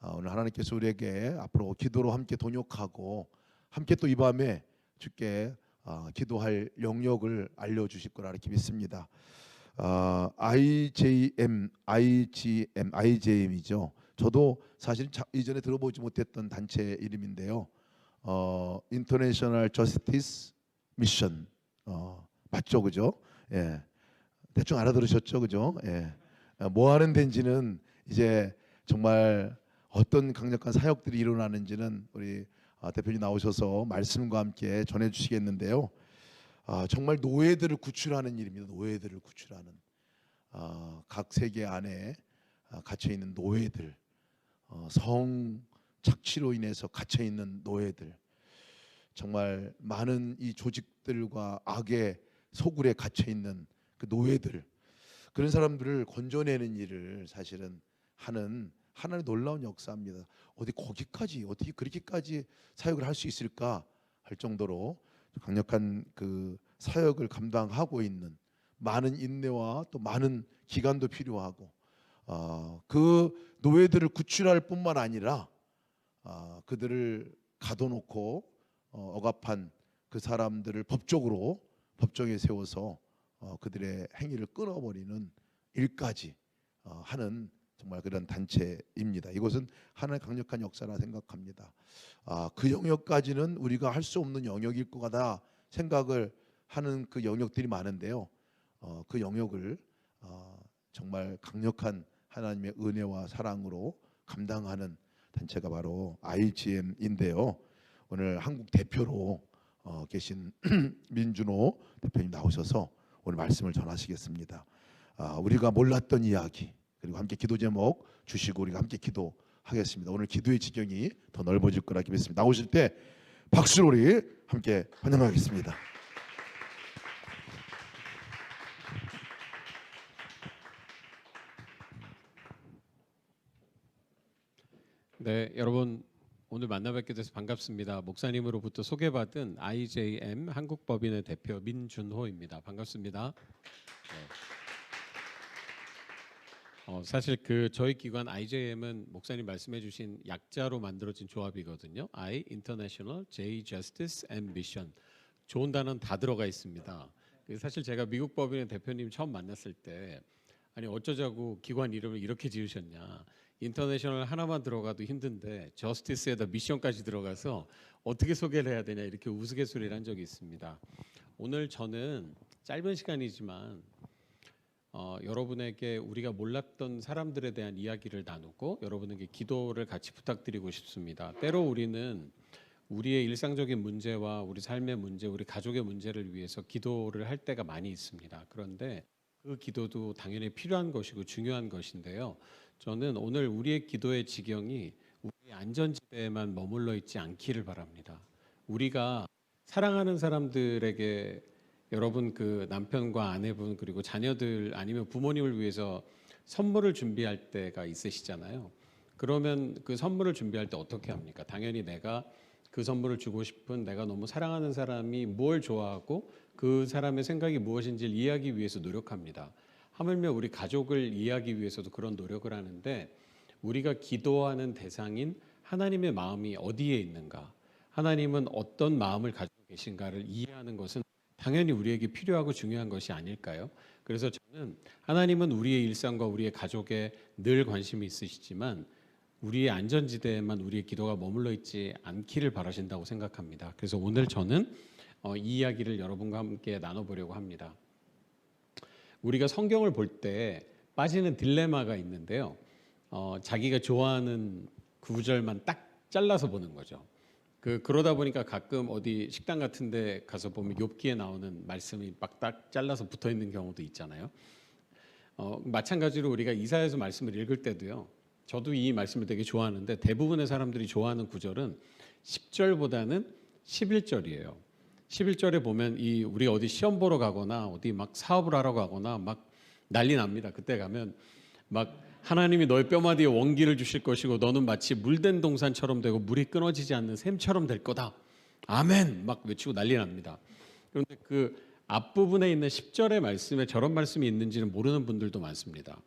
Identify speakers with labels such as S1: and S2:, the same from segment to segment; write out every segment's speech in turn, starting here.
S1: 오늘 하나님께서 우리에게 앞으로 기도로 함께 동역하고 함께 또 이 밤에 주께 기도할 영역을 알려주실 거라 이렇게 믿습니다. IJM이죠. 저도 사실 이전에 들어보지 못했던 단체 이름인데요. 인터내셔널 저스티스 미션 맞죠, 그죠? 예, 대충 알아들으셨죠, 그죠? 예, 뭐 하는 데인지는 이제 정말 어떤 강력한 사역들이 일어나는지는 우리 대표님 나오셔서 말씀과 함께 전해주시겠는데요. 정말 노예들을 구출하는 일입니다. 노예들을 구출하는 각 세계 안에 갇혀 있는 노예들, 성 착취로 인해서 갇혀 있는 노예들, 정말 많은 이 조직들과 악의 소굴에 갇혀 있는 그 노예들, 그런 사람들을 건져내는 일을 사실은 하는 하나의 놀라운 역사입니다. 어떻게 그렇게까지 사역을 할 수 있을까 할 정도로 강력한 그 사역을 감당하고 있는, 많은 인내와 또 많은 기간도 필요하고 그 노예들을 구출할 뿐만 아니라 그들을 가둬놓고 억압한 그 사람들을 법정에 세워서 그들의 행위를 끊어버리는 일까지 하는 정말 그런 단체입니다. 이것은 하나의 강력한 역사라 생각합니다. 그 영역까지는 우리가 할 수 없는 영역일 거다 생각을 하는 그 영역들이 많은데요. 그 영역을 정말 강력한 하나님의 은혜와 사랑으로 감당하는 단체가 바로 IGM인데요. 오늘 한국 대표로 계신 민준호 대표님 나오셔서 오늘 말씀을 전하시겠습니다. 우리가 몰랐던 이야기, 그리고 함께 기도 제목 주시고 우리가 함께 기도하겠습니다. 오늘 기도의 지경이 더 넓어질 거라 믿습니다. 나오실 때 박수로 우리 함께 환영하겠습니다.
S2: 네, 여러분 오늘 만나 뵙게 돼서 반갑습니다. 목사님으로부터 소개받은 IJM 한국법인의 대표 민준호입니다. 반갑습니다. 네. 사실 저희 기관 IJM은 목사님 말씀해주신 약자로 만들어진 조합이거든요. I, International, J, Justice and Mission. 좋은 단어는 다 들어가 있습니다. 사실 제가 미국 법인의 대표님 처음 만났을 때 아니 어쩌자고 기관 이름을 이렇게 지으셨냐. 인터내셔널 하나만 들어가도 힘든데 저스티스에다 미션까지 들어가서 어떻게 소개를 해야 되냐 이렇게 우스갯소리를 한 적이 있습니다. 오늘 저는 짧은 시간이지만 여러분에게 우리가 몰랐던 사람들에 대한 이야기를 나누고 여러분에게 기도를 같이 부탁드리고 싶습니다. 때로 우리는 우리의 일상적인 문제와 우리 삶의 문제, 우리 가족의 문제를 위해서 기도를 할 때가 많이 있습니다. 그런데 그 기도도 당연히 필요한 것이고 중요한 것인데요. 저는 오늘 우리의 기도의 지경이 우리의 안전지대에만 머물러 있지 않기를 바랍니다. 우리가 사랑하는 사람들에게 여러분 그 남편과 아내분 그리고 자녀들 아니면 부모님을 위해서 선물을 준비할 때가 있으시잖아요. 그러면 그 선물을 준비할 때 어떻게 합니까? 당연히 내가 그 선물을 주고 싶은 내가 너무 사랑하는 사람이 뭘 좋아하고 그 사람의 생각이 무엇인지를 이해하기 위해서 노력합니다. 하물며 우리 가족을 이해하기 위해서도 그런 노력을 하는데 우리가 기도하는 대상인 하나님의 마음이 어디에 있는가, 하나님은 어떤 마음을 가지고 계신가를 이해하는 것은 당연히 우리에게 필요하고 중요한 것이 아닐까요? 그래서 저는 하나님은 우리의 일상과 우리의 가족에 늘 관심이 있으시지만 우리의 안전지대에만 우리의 기도가 머물러 있지 않기를 바라신다고 생각합니다. 그래서 오늘 저는 이 이야기를 여러분과 함께 나눠보려고 합니다. 우리가 성경을 볼 때 빠지는 딜레마가 있는데요. 자기가 좋아하는 구절만 딱 잘라서 보는 거죠. 그러다 보니까 가끔 어디 식당 같은 데 가서 보면 욥기에 나오는 말씀이 막 딱 잘라서 붙어 있는 경우도 있잖아요. 마찬가지로 우리가 이사야서 말씀을 읽을 때도요. 저도 이 말씀을 되게 좋아하는데 대부분의 사람들이 좋아하는 구절은 10절보다는 11절이에요. 11절에 보면 우리 어디 시험 보러 가거나 어디 막 사업을 하러 가거나 막 난리 납니다. 그때 가면 막 하나님이 너의 뼈마디에 원기를 주실 것이고 너는 마치 물된 동산처럼 되고 물이 끊어지지 않는 샘처럼 될 거다. 아멘! 막 외치고 난리 납니다. 그런데 그 앞부분에 있는 10절의 말씀에 저런 말씀이 있는지는 모르는 분들도 많습니다.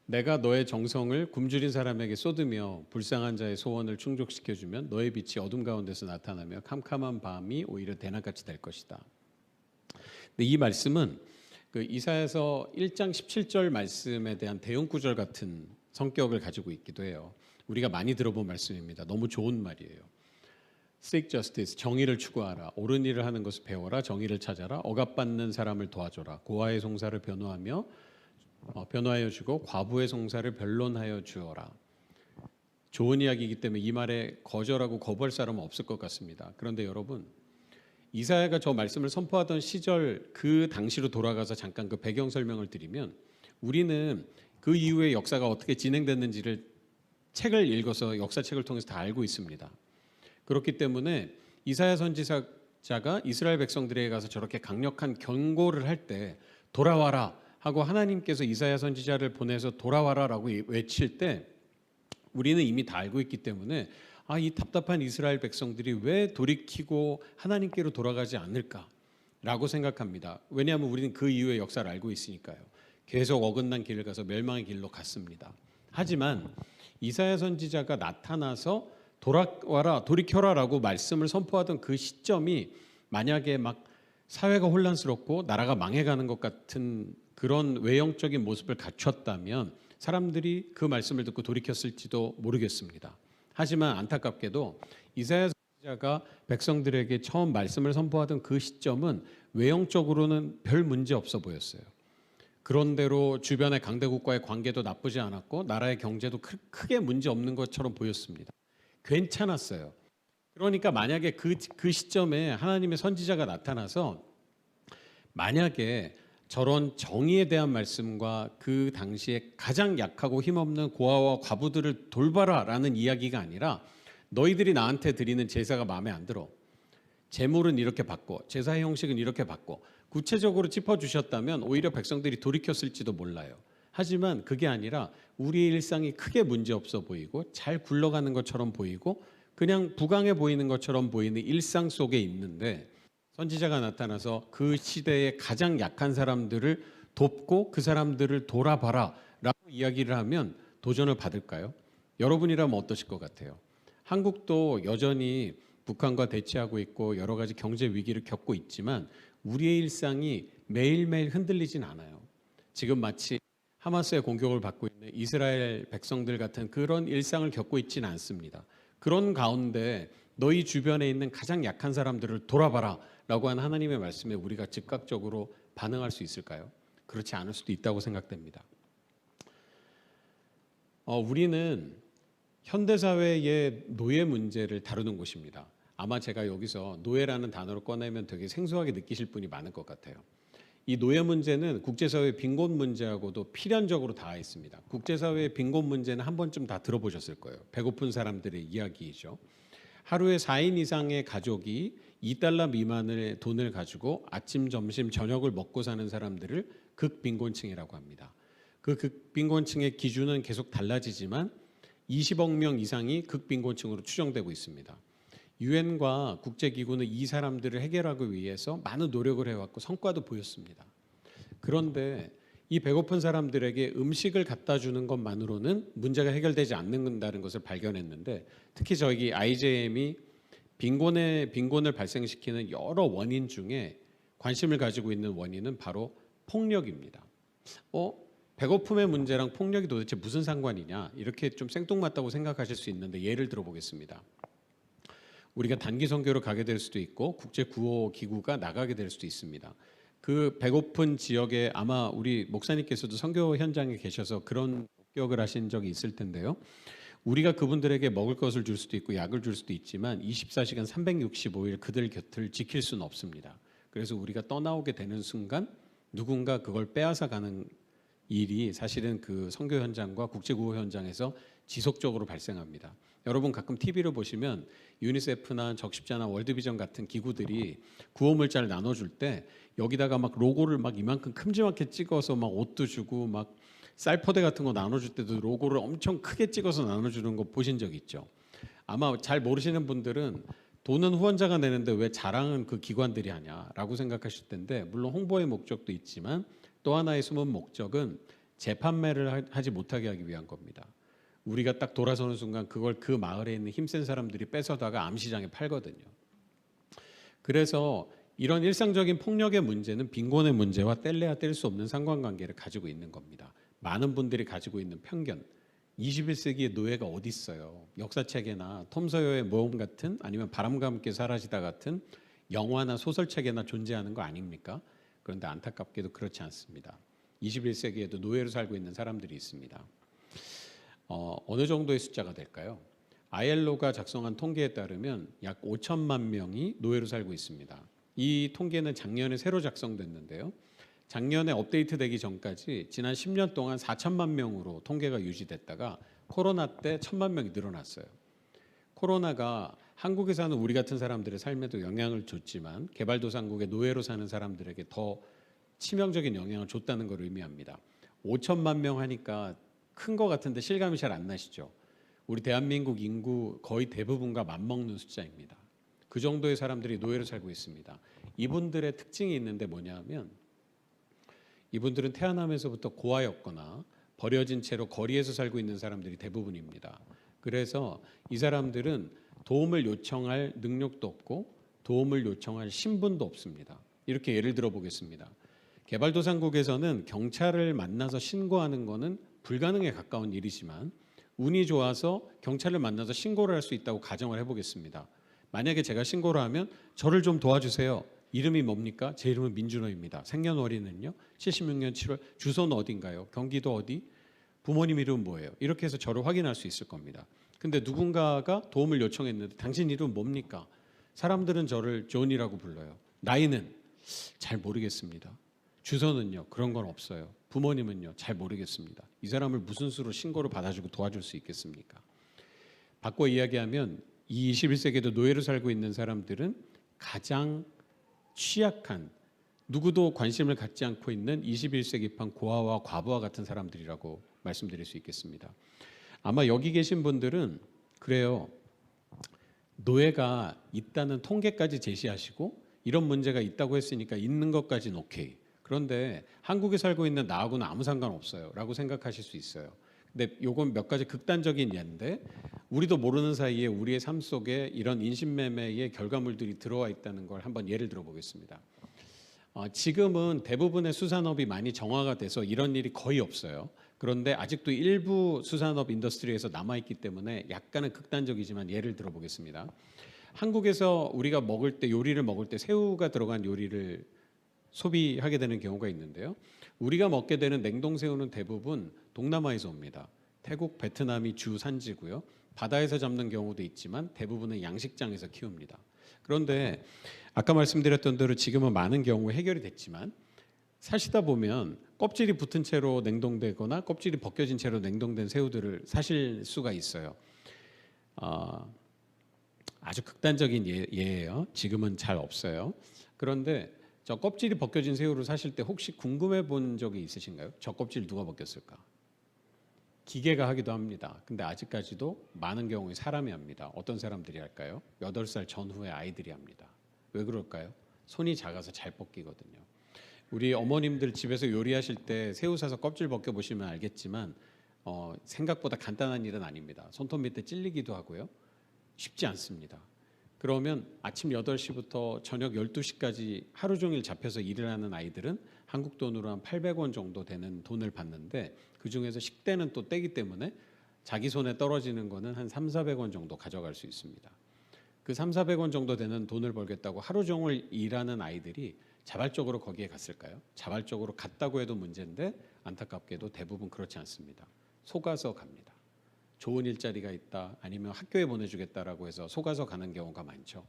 S2: 내가 너의 정성을 굶주린 사람에게 쏟으며 불쌍한 자의 소원을 충족시켜주면 너의 빛이 어둠 가운데서 나타나며 캄캄한 밤이 오히려 대낮같이 될 것이다. 근데 이 말씀은 그 이사야서 1장 17절 말씀에 대한 대응 구절 같은 성격을 가지고 있기도 해요. 우리가 많이 들어본 말씀입니다. 너무 좋은 말이에요. Seek justice, 정의를 추구하라. 옳은 일을 하는 것을 배워라. 정의를 찾아라. 억압받는 사람을 도와줘라. 고아의 송사를 변호하여 주고 과부의 송사를 변론하여 주어라. 좋은 이야기이기 때문에 이 말에 거절하고 거부할 사람은 없을 것 같습니다. 그런데 여러분, 이사야가 저 말씀을 선포하던 시절 그 당시로 돌아가서 잠깐 그 배경 설명을 드리면 우리는 그 이후의 역사가 어떻게 진행됐는지를 책을 읽어서 역사책을 통해서 다 알고 있습니다. 그렇기 때문에 이사야 선지자가 이스라엘 백성들에게 가서 저렇게 강력한 경고를 할 때 돌아와라 하고 하나님께서 이사야 선지자를 보내서 돌아와라라고 외칠 때 우리는 이미 다 알고 있기 때문에 이 답답한 이스라엘 백성들이 왜 돌이키고 하나님께로 돌아가지 않을까라고 생각합니다. 왜냐하면 우리는 그 이후의 역사를 알고 있으니까요. 계속 어긋난 길을 가서 멸망의 길로 갔습니다. 하지만 이사야 선지자가 나타나서 돌아와라, 돌이켜라라고 말씀을 선포하던 그 시점이 만약에 막 사회가 혼란스럽고 나라가 망해가는 것 같은 그런 외형적인 모습을 갖췄다면 사람들이 그 말씀을 듣고 돌이켰을지도 모르겠습니다. 하지만 안타깝게도 이사야 선지자가 백성들에게 처음 말씀을 선포하던 그 시점은 외형적으로는 별 문제 없어 보였어요. 그런대로 주변의 강대국과의 관계도 나쁘지 않았고 나라의 경제도 크게 문제 없는 것처럼 보였습니다. 괜찮았어요. 그러니까 만약에 그 시점에 하나님의 선지자가 나타나서 만약에 저런 정의에 대한 말씀과 그 당시에 가장 약하고 힘없는 고아와 과부들을 돌봐라라는 이야기가 아니라 너희들이 나한테 드리는 제사가 마음에 안 들어. 제물은 이렇게 받고 제사의 형식은 이렇게 받고 구체적으로 짚어주셨다면 오히려 백성들이 돌이켰을지도 몰라요. 하지만 그게 아니라 우리의 일상이 크게 문제없어 보이고 잘 굴러가는 것처럼 보이고 그냥 부강해 보이는 것처럼 보이는 일상 속에 있는데 선지자가 나타나서 그 시대의 가장 약한 사람들을 돕고 그 사람들을 돌아봐라 라고 이야기를 하면 도전을 받을까요? 여러분이라면 어떠실 것 같아요? 한국도 여전히 북한과 대치하고 있고 여러 가지 경제 위기를 겪고 있지만 우리의 일상이 매일매일 흔들리진 않아요. 지금 마치 하마스의 공격을 받고 있는 이스라엘 백성들 같은 그런 일상을 겪고 있지는 않습니다. 그런 가운데 너희 주변에 있는 가장 약한 사람들을 돌아봐라 라고 한 하나님의 말씀에 우리가 즉각적으로 반응할 수 있을까요? 그렇지 않을 수도 있다고 생각됩니다. 우리는 현대사회의 노예 문제를 다루는 곳입니다. 아마 제가 여기서 노예라는 단어를 꺼내면 되게 생소하게 느끼실 분이 많을 것 같아요. 이 노예 문제는 국제사회의 빈곤 문제하고도 필연적으로 닿아 있습니다. 국제사회의 빈곤 문제는 한 번쯤 다 들어보셨을 거예요. 배고픈 사람들의 이야기이죠. 하루에 4인 이상의 가족이 $2 미만의 돈을 가지고 아침, 점심, 저녁을 먹고 사는 사람들을 극빈곤층이라고 합니다. 그 극빈곤층의 기준은 계속 달라지지만 20억 명 이상이 극빈곤층으로 추정되고 있습니다. 유엔과 국제기구는 이 사람들을 해결하기 위해서 많은 노력을 해왔고 성과도 보였습니다. 그런데 이 배고픈 사람들에게 음식을 갖다 주는 것만으로는 문제가 해결되지 않는다는 것을 발견했는데 특히 저희 IJM이 빈곤을 발생시키는 여러 원인 중에 관심을 가지고 있는 원인은 바로 폭력입니다. 배고픔의 문제랑 폭력이 도대체 무슨 상관이냐 이렇게 좀 생뚱맞다고 생각하실 수 있는데 예를 들어보겠습니다. 우리가 단기 선교로 가게 될 수도 있고 국제 구호 기구가 나가게 될 수도 있습니다. 그 배고픈 지역에 아마 우리 목사님께서도 선교 현장에 계셔서 그런 목격을 하신 적이 있을 텐데요. 우리가 그분들에게 먹을 것을 줄 수도 있고 약을 줄 수도 있지만 24시간 365일 그들 곁을 지킬 수는 없습니다. 그래서 우리가 떠나오게 되는 순간 누군가 그걸 빼앗아 가는 일이 사실은 그 선교 현장과 국제 구호 현장에서 지속적으로 발생합니다. 여러분 가끔 TV를 보시면 유니세프나 적십자나 월드비전 같은 기구들이 구호 물자를 나눠줄 때 여기다가 막 로고를 막 이만큼 큼지막하게 찍어서 막 옷도 주고 막 쌀포대 같은 거 나눠줄 때도 로고를 엄청 크게 찍어서 나눠주는 거 보신 적 있죠? 아마 잘 모르시는 분들은 돈은 후원자가 내는데 왜 자랑은 그 기관들이 하냐라고 생각하실 텐데 물론 홍보의 목적도 있지만 또 하나의 숨은 목적은 재판매를 하지 못하게 하기 위한 겁니다. 우리가 딱 돌아서는 순간 그걸 그 마을에 있는 힘센 사람들이 뺏어다가 암시장에 팔거든요. 그래서 이런 일상적인 폭력의 문제는 빈곤의 문제와 뗄래야 뗄 수 없는 상관관계를 가지고 있는 겁니다. 많은 분들이 가지고 있는 편견. 21세기의 노예가 어디 있어요? 역사책이나 톰 소여의 모험 같은 아니면 바람과 함께 사라지다 같은 영화나 소설책에나 존재하는 거 아닙니까? 그런데 안타깝게도 그렇지 않습니다. 21세기에도 노예로 살고 있는 사람들이 있습니다. 어느 정도의 숫자가 될까요? ILO가 작성한 통계에 따르면 약 5천만 명이 노예로 살고 있습니다. 이 통계는 작년에 새로 작성됐는데요. 작년에 업데이트되기 전까지 지난 10년 동안 4천만 명으로 통계가 유지됐다가 코로나 때 1천만 명이 늘어났어요. 코로나가 한국에 사는 우리 같은 사람들의 삶에도 영향을 줬지만 개발도상국의 노예로 사는 사람들에게 더 치명적인 영향을 줬다는 걸 의미합니다. 5천만 명 하니까 큰 거 같은데 실감이 잘 안 나시죠? 우리 대한민국 인구 거의 대부분과 맞먹는 숫자입니다. 그 정도의 사람들이 노예로 살고 있습니다. 이분들의 특징이 있는데 뭐냐면 이분들은 태어나면서부터 고아였거나 버려진 채로 거리에서 살고 있는 사람들이 대부분입니다. 그래서 이 사람들은 도움을 요청할 능력도 없고 도움을 요청할 신분도 없습니다. 이렇게 예를 들어 보겠습니다. 개발도상국에서는 경찰을 만나서 신고하는 것은 불가능에 가까운 일이지만 운이 좋아서 경찰을 만나서 신고를 할 수 있다고 가정을 해보겠습니다. 만약에 제가 신고를 하면 저를 좀 도와주세요. 이름이 뭡니까? 제 이름은 민준호입니다. 생년월일은요? 76년 7월. 주소는 어딘가요? 경기도 어디? 부모님 이름은 뭐예요? 이렇게 해서 저를 확인할 수 있을 겁니다. 근데 누군가가 도움을 요청했는데 당신 이름은 뭡니까? 사람들은 저를 존이라고 불러요. 나이는 잘 모르겠습니다. 주소는요? 그런 건 없어요. 부모님은요? 잘 모르겠습니다. 이 사람을 무슨 수로 신고를 받아주고 도와줄 수 있겠습니까? 바꿔 이야기하면 이 21세기에도 노예로 살고 있는 사람들은 가장 취약한 누구도 관심을 갖지 않고 있는 21세기판 고아와 과부와 같은 사람들이라고 말씀드릴 수 있겠습니다. 아마 여기 계신 분들은 그래요. 노예가 있다는 통계까지 제시하시고 이런 문제가 있다고 했으니까 있는 것까지는 오케이. 그런데 한국에 살고 있는 나하고는 아무 상관없어요 라고 생각하실 수 있어요. 근데 요건 몇 가지 극단적인 예인데 우리도 모르는 사이에 우리의 삶 속에 이런 인신매매의 결과물들이 들어와 있다는 걸 한번 예를 들어 보겠습니다. 지금은 대부분의 수산업이 많이 정화가 돼서 이런 일이 거의 없어요. 그런데 아직도 일부 수산업 인더스트리에서 남아있기 때문에 약간은 극단적이지만 예를 들어 보겠습니다. 한국에서 우리가 먹을 때 요리를 먹을 때 새우가 들어간 요리를 소비하게 되는 경우가 있는데요. 우리가 먹게 되는 냉동새우는 대부분 동남아에서 옵니다. 태국, 베트남이 주 산지고요. 바다에서 잡는 경우도 있지만 대부분은 양식장에서 키웁니다. 그런데 아까 말씀드렸던 대로 지금은 많은 경우에 해결이 됐지만 사시다 보면 껍질이 붙은 채로 냉동되거나 껍질이 벗겨진 채로 냉동된 새우들을 사실 수가 있어요. 아주 극단적인 예예요. 지금은 잘 없어요. 그런데 저 껍질이 벗겨진 새우를 사실 때 혹시 궁금해 본 적이 있으신가요? 저 껍질 누가 벗겼을까? 기계가 하기도 합니다. 근데 아직까지도 많은 경우에 사람이 합니다. 어떤 사람들이 할까요? 8살 전후의 아이들이 합니다. 왜 그럴까요? 손이 작아서 잘 벗기거든요. 우리 어머님들 집에서 요리하실 때 새우 사서 껍질 벗겨보시면 알겠지만 생각보다 간단한 일은 아닙니다. 손톱 밑에 찔리기도 하고요. 쉽지 않습니다. 그러면 아침 8시부터 저녁 12시까지 하루 종일 잡혀서 일을 하는 아이들은 한국 돈으로 한 800원 정도 되는 돈을 받는데 그중에서 식대는 또 떼기 때문에 자기 손에 떨어지는 거는 한 300~400원 정도 가져갈 수 있습니다. 그 300~400원 정도 되는 돈을 벌겠다고 하루 종일 일하는 아이들이 자발적으로 거기에 갔을까요? 자발적으로 갔다고 해도 문제인데 안타깝게도 대부분 그렇지 않습니다. 속아서 갑니다. 좋은 일자리가 있다 아니면 학교에 보내주겠다라고 해서 속아서 가는 경우가 많죠.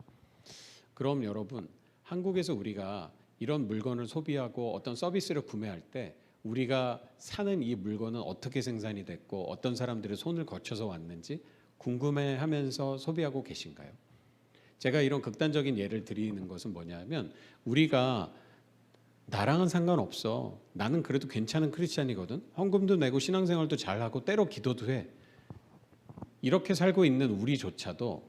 S2: 그럼 여러분 한국에서 우리가 이런 물건을 소비하고 어떤 서비스를 구매할 때 우리가 사는 이 물건은 어떻게 생산이 됐고 어떤 사람들의 손을 거쳐서 왔는지 궁금해하면서 소비하고 계신가요? 제가 이런 극단적인 예를 드리는 것은 뭐냐면 우리가 나랑은 상관없어. 나는 그래도 괜찮은 크리스찬이거든. 헌금도 내고 신앙생활도 잘하고 때로 기도도 해. 이렇게 살고 있는 우리조차도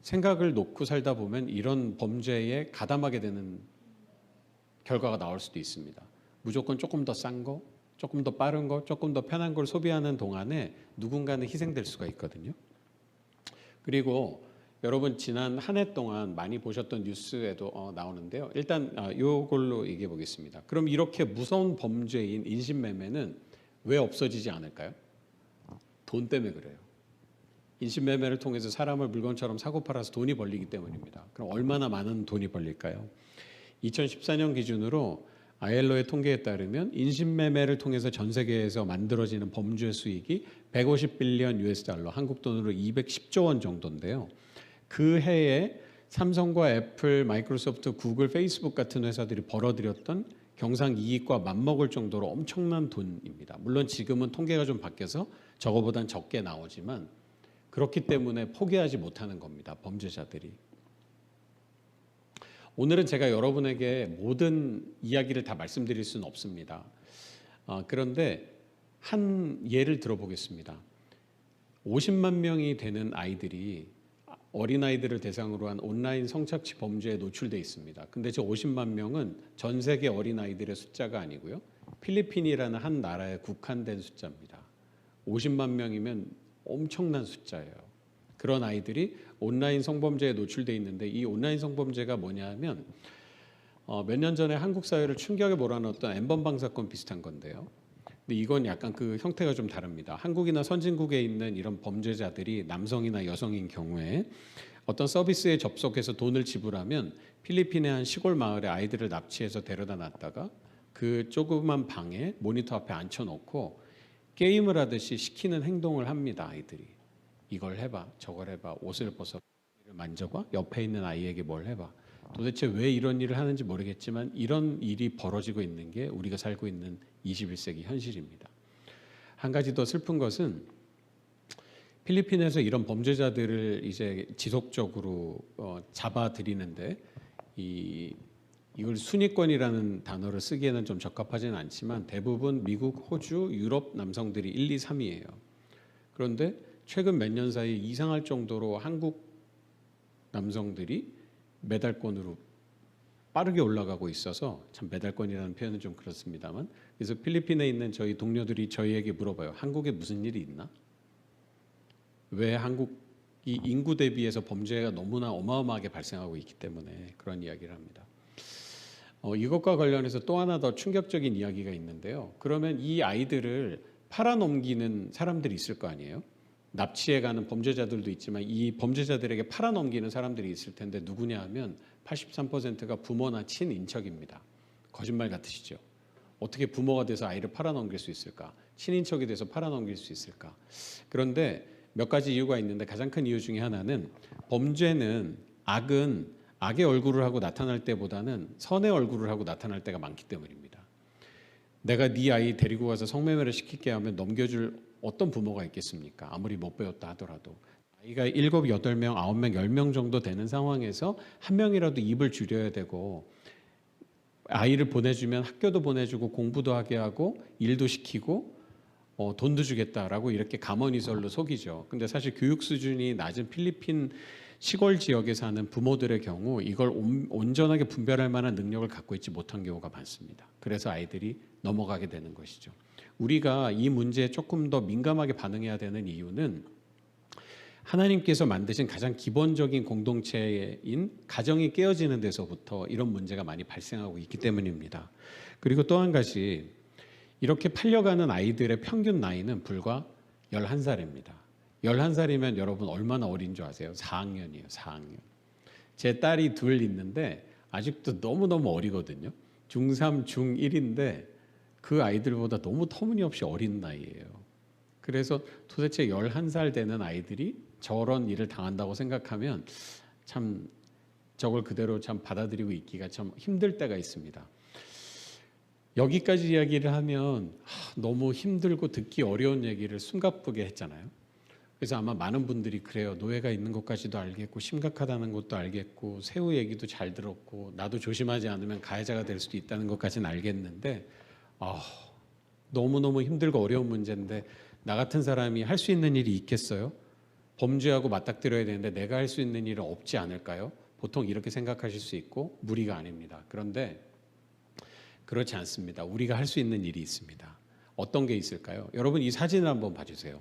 S2: 생각을 놓고 살다 보면 이런 범죄에 가담하게 되는 결과가 나올 수도 있습니다. 무조건 조금 더 싼 거, 조금 더 빠른 거, 조금 더 편한 걸 소비하는 동안에 누군가는 희생될 수가 있거든요. 그리고 여러분 지난 한 해 동안 많이 보셨던 뉴스에도 나오는데요. 일단 이걸로 얘기해 보겠습니다. 그럼 이렇게 무서운 범죄인 인신매매는 왜 없어지지 않을까요? 돈 때문에 그래요. 인신매매를 통해서 사람을 물건처럼 사고 팔아서 돈이 벌리기 때문입니다. 그럼 얼마나 많은 돈이 벌릴까요? 2014년 기준으로 ILO의 통계에 따르면 인신매매를 통해서 전 세계에서 만들어지는 범죄 수익이 150빌리언 US 달러, 한국 돈으로 210조 원 정도인데요. 그 해에 삼성과 애플, 마이크로소프트, 구글, 페이스북 같은 회사들이 벌어들였던 경상 이익과 맞먹을 정도로 엄청난 돈입니다. 물론 지금은 통계가 좀 바뀌어서 저거보단 적게 나오지만 그렇기 때문에 포기하지 못하는 겁니다. 범죄자들이. 오늘은 제가 여러분에게 모든 이야기를 다 말씀드릴 수는 없습니다. 그런데 한 예를 들어보겠습니다. 50만 명이 되는 아이들이 어린아이들을 대상으로 한 온라인 성착취 범죄에 노출돼 있습니다. 근데 저 50만 명은 전 세계 어린아이들의 숫자가 아니고요. 필리핀이라는 한 나라에 국한된 숫자입니다. 50만 명이면 엄청난 숫자예요. 그런 아이들이 온라인 성범죄에 노출돼 있는데 이 온라인 성범죄가 뭐냐면 몇 년 전에 한국 사회를 충격에 몰아넣었던 엠번방 사건 비슷한 건데요. 근데 이건 약간 그 형태가 좀 다릅니다. 한국이나 선진국에 있는 이런 범죄자들이 남성이나 여성인 경우에 어떤 서비스에 접속해서 돈을 지불하면 필리핀의 한 시골 마을에 아이들을 납치해서 데려다 놨다가 그 조그만 방에 모니터 앞에 앉혀놓고 게임을 하듯이 시키는 행동을 합니다. 아이들이. 이걸 해봐, 저걸 해봐, 옷을 벗어 만져봐, 옆에 있는 아이에게 뭘 해봐. 도대체 왜 이런 일을 하는지 모르겠지만 이런 일이 벌어지고 있는 게 우리가 살고 있는 21세기 현실입니다. 한 가지 더 슬픈 것은 필리핀에서 이런 범죄자들을 이제 지속적으로 잡아들이는데 이걸 순위권이라는 단어를 쓰기에는 좀 적합하지는 않지만 대부분 미국, 호주, 유럽 남성들이 1, 2, 3위예요. 그런데 최근 몇 년 사이 이상할 정도로 한국 남성들이 메달권으로 빠르게 올라가고 있어서 참 메달권이라는 표현은 좀 그렇습니다만 그래서 필리핀에 있는 저희 동료들이 저희에게 물어봐요. 한국에 무슨 일이 있나? 왜 한국이 인구 대비해서 범죄가 너무나 어마어마하게 발생하고 있기 때문에 그런 이야기를 합니다. 이것과 관련해서 또 하나 더 충격적인 이야기가 있는데요. 그러면 이 아이들을 팔아넘기는 사람들이 있을 거 아니에요? 납치해 가는 범죄자들도 있지만 이 범죄자들에게 팔아넘기는 사람들이 있을 텐데 누구냐 하면 83%가 부모나 친인척입니다. 거짓말 같으시죠? 어떻게 부모가 돼서 아이를 팔아넘길 수 있을까? 친인척이 돼서 팔아넘길 수 있을까? 그런데 몇 가지 이유가 있는데 가장 큰 이유 중에 하나는 범죄는 악은 악의 얼굴을 하고 나타날 때보다는 선의 얼굴을 하고 나타날 때가 많기 때문입니다. 내가 네 아이 데리고 가서 성매매를 시킬게 하면 넘겨줄 어떤 부모가 있겠습니까? 아무리 못 배웠다 하더라도. 아이가 7, 8명, 9명, 10명 정도 되는 상황에서 한 명이라도 입을 줄여야 되고 아이를 보내주면 학교도 보내주고 공부도 하게 하고 일도 시키고 돈도 주겠다라고 이렇게 감언이설로 속이죠. 근데 사실 교육 수준이 낮은 필리핀 시골 지역에 사는 부모들의 경우 이걸 온전하게 분별할 만한 능력을 갖고 있지 못한 경우가 많습니다. 그래서 아이들이 넘어가게 되는 것이죠. 우리가 이 문제에 조금 더 민감하게 반응해야 되는 이유는 하나님께서 만드신 가장 기본적인 공동체인 가정이 깨어지는 데서부터 이런 문제가 많이 발생하고 있기 때문입니다. 그리고 또 한 가지 이렇게 팔려가는 아이들의 평균 나이는 불과 11살입니다. 11살이면 여러분 얼마나 어린 줄 아세요? 4학년이에요. 4학년. 제 딸이 둘 있는데 아직도 너무너무 어리거든요. 중3, 중1인데 그 아이들보다 너무 터무니없이 어린 나이예요. 그래서 도대체 11살 되는 아이들이 저런 일을 당한다고 생각하면 참 저걸 그대로 참 받아들이고 있기가 참 힘들 때가 있습니다. 여기까지 이야기를 하면 너무 힘들고 듣기 어려운 얘기를 숨가쁘게 했잖아요. 그래서 아마 많은 분들이 그래요. 노예가 있는 것까지도 알겠고 심각하다는 것도 알겠고 새우 얘기도 잘 들었고 나도 조심하지 않으면 가해자가 될 수도 있다는 것까지는 알겠는데 너무너무 힘들고 어려운 문제인데 나 같은 사람이 할 수 있는 일이 있겠어요? 범죄하고 맞닥뜨려야 되는데 내가 할 수 있는 일은 없지 않을까요? 보통 이렇게 생각하실 수 있고 무리가 아닙니다. 그런데 그렇지 않습니다. 우리가 할 수 있는 일이 있습니다. 어떤 게 있을까요? 여러분 이 사진을 한번 봐주세요.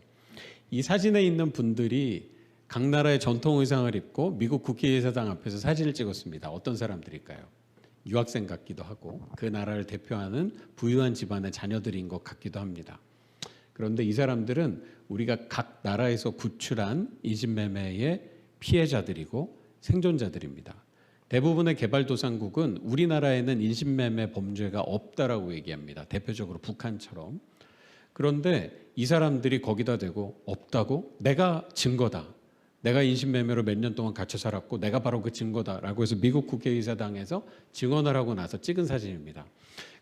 S2: 이 사진에 있는 분들이 각 나라의 전통 의상을 입고 미국 국회의사당 앞에서 사진을 찍었습니다. 어떤 사람들일까요? 유학생 같기도 하고 그 나라를 대표하는 부유한 집안의 자녀들인 것 같기도 합니다. 그런데 이 사람들은 우리가 각 나라에서 구출한 인신매매의 피해자들이고 생존자들입니다. 대부분의 개발도상국은 우리나라에는 인신매매 범죄가 없다라고 얘기합니다. 대표적으로 북한처럼. 그런데 이 사람들이 거기다 대고 없다고? 내가 증거다. 내가 인신매매로 몇 년 동안 갇혀 살았고 내가 바로 그 증거다라고 해서 미국 국회의사당에서 증언을 하고 나서 찍은 사진입니다.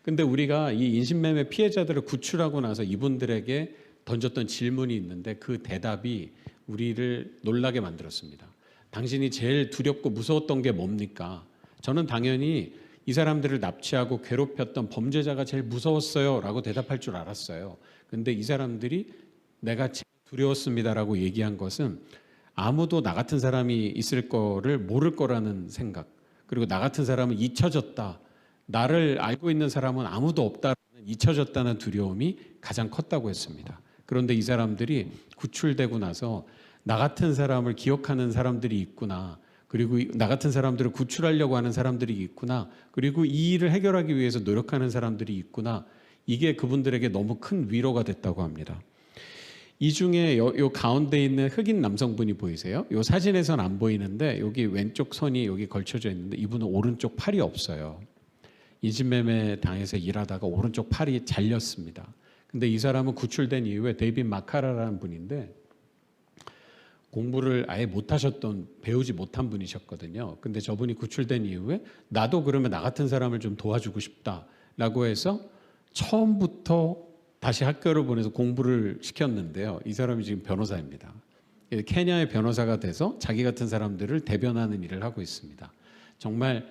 S2: 근데 우리가 이 인신매매 피해자들을 구출하고 나서 이분들에게 던졌던 질문이 있는데 그 대답이 우리를 놀라게 만들었습니다. 당신이 제일 두렵고 무서웠던 게 뭡니까? 저는 당연히 이 사람들을 납치하고 괴롭혔던 범죄자가 제일 무서웠어요 라고 대답할 줄 알았어요. 근데 이 사람들이 내가 제일 두려웠습니다라고 얘기한 것은 아무도 나 같은 사람이 있을 거를 모를 거라는 생각, 그리고 나 같은 사람은 잊혀졌다, 나를 알고 있는 사람은 아무도 없다는 잊혀졌다는 두려움이 가장 컸다고 했습니다. 그런데 이 사람들이 구출되고 나서 나 같은 사람을 기억하는 사람들이 있구나, 그리고 나 같은 사람들을 구출하려고 하는 사람들이 있구나, 그리고 이 일을 해결하기 위해서 노력하는 사람들이 있구나, 이게 그분들에게 너무 큰 위로가 됐다고 합니다. 이 중에 요 가운데 있는 흑인 남성분이 보이세요? 요 사진에선 안 보이는데 여기 왼쪽 선이 여기 걸쳐져 있는데 이분은 오른쪽 팔이 없어요. 인신매매 당해서 일하다가 오른쪽 팔이 잘렸습니다. 근데 이 사람은 구출된 이후에 데이빗 마카라라는 분인데 공부를 아예 못하셨던, 배우지 못한 분이셨거든요. 근데 저분이 구출된 이후에 나도 그러면 나 같은 사람을 좀 도와주고 싶다라고 해서 처음부터 다시 학교를 보내서 공부를 시켰는데요. 이 사람이 지금 변호사입니다. 케냐의 변호사가 돼서 자기 같은 사람들을 대변하는 일을 하고 있습니다. 정말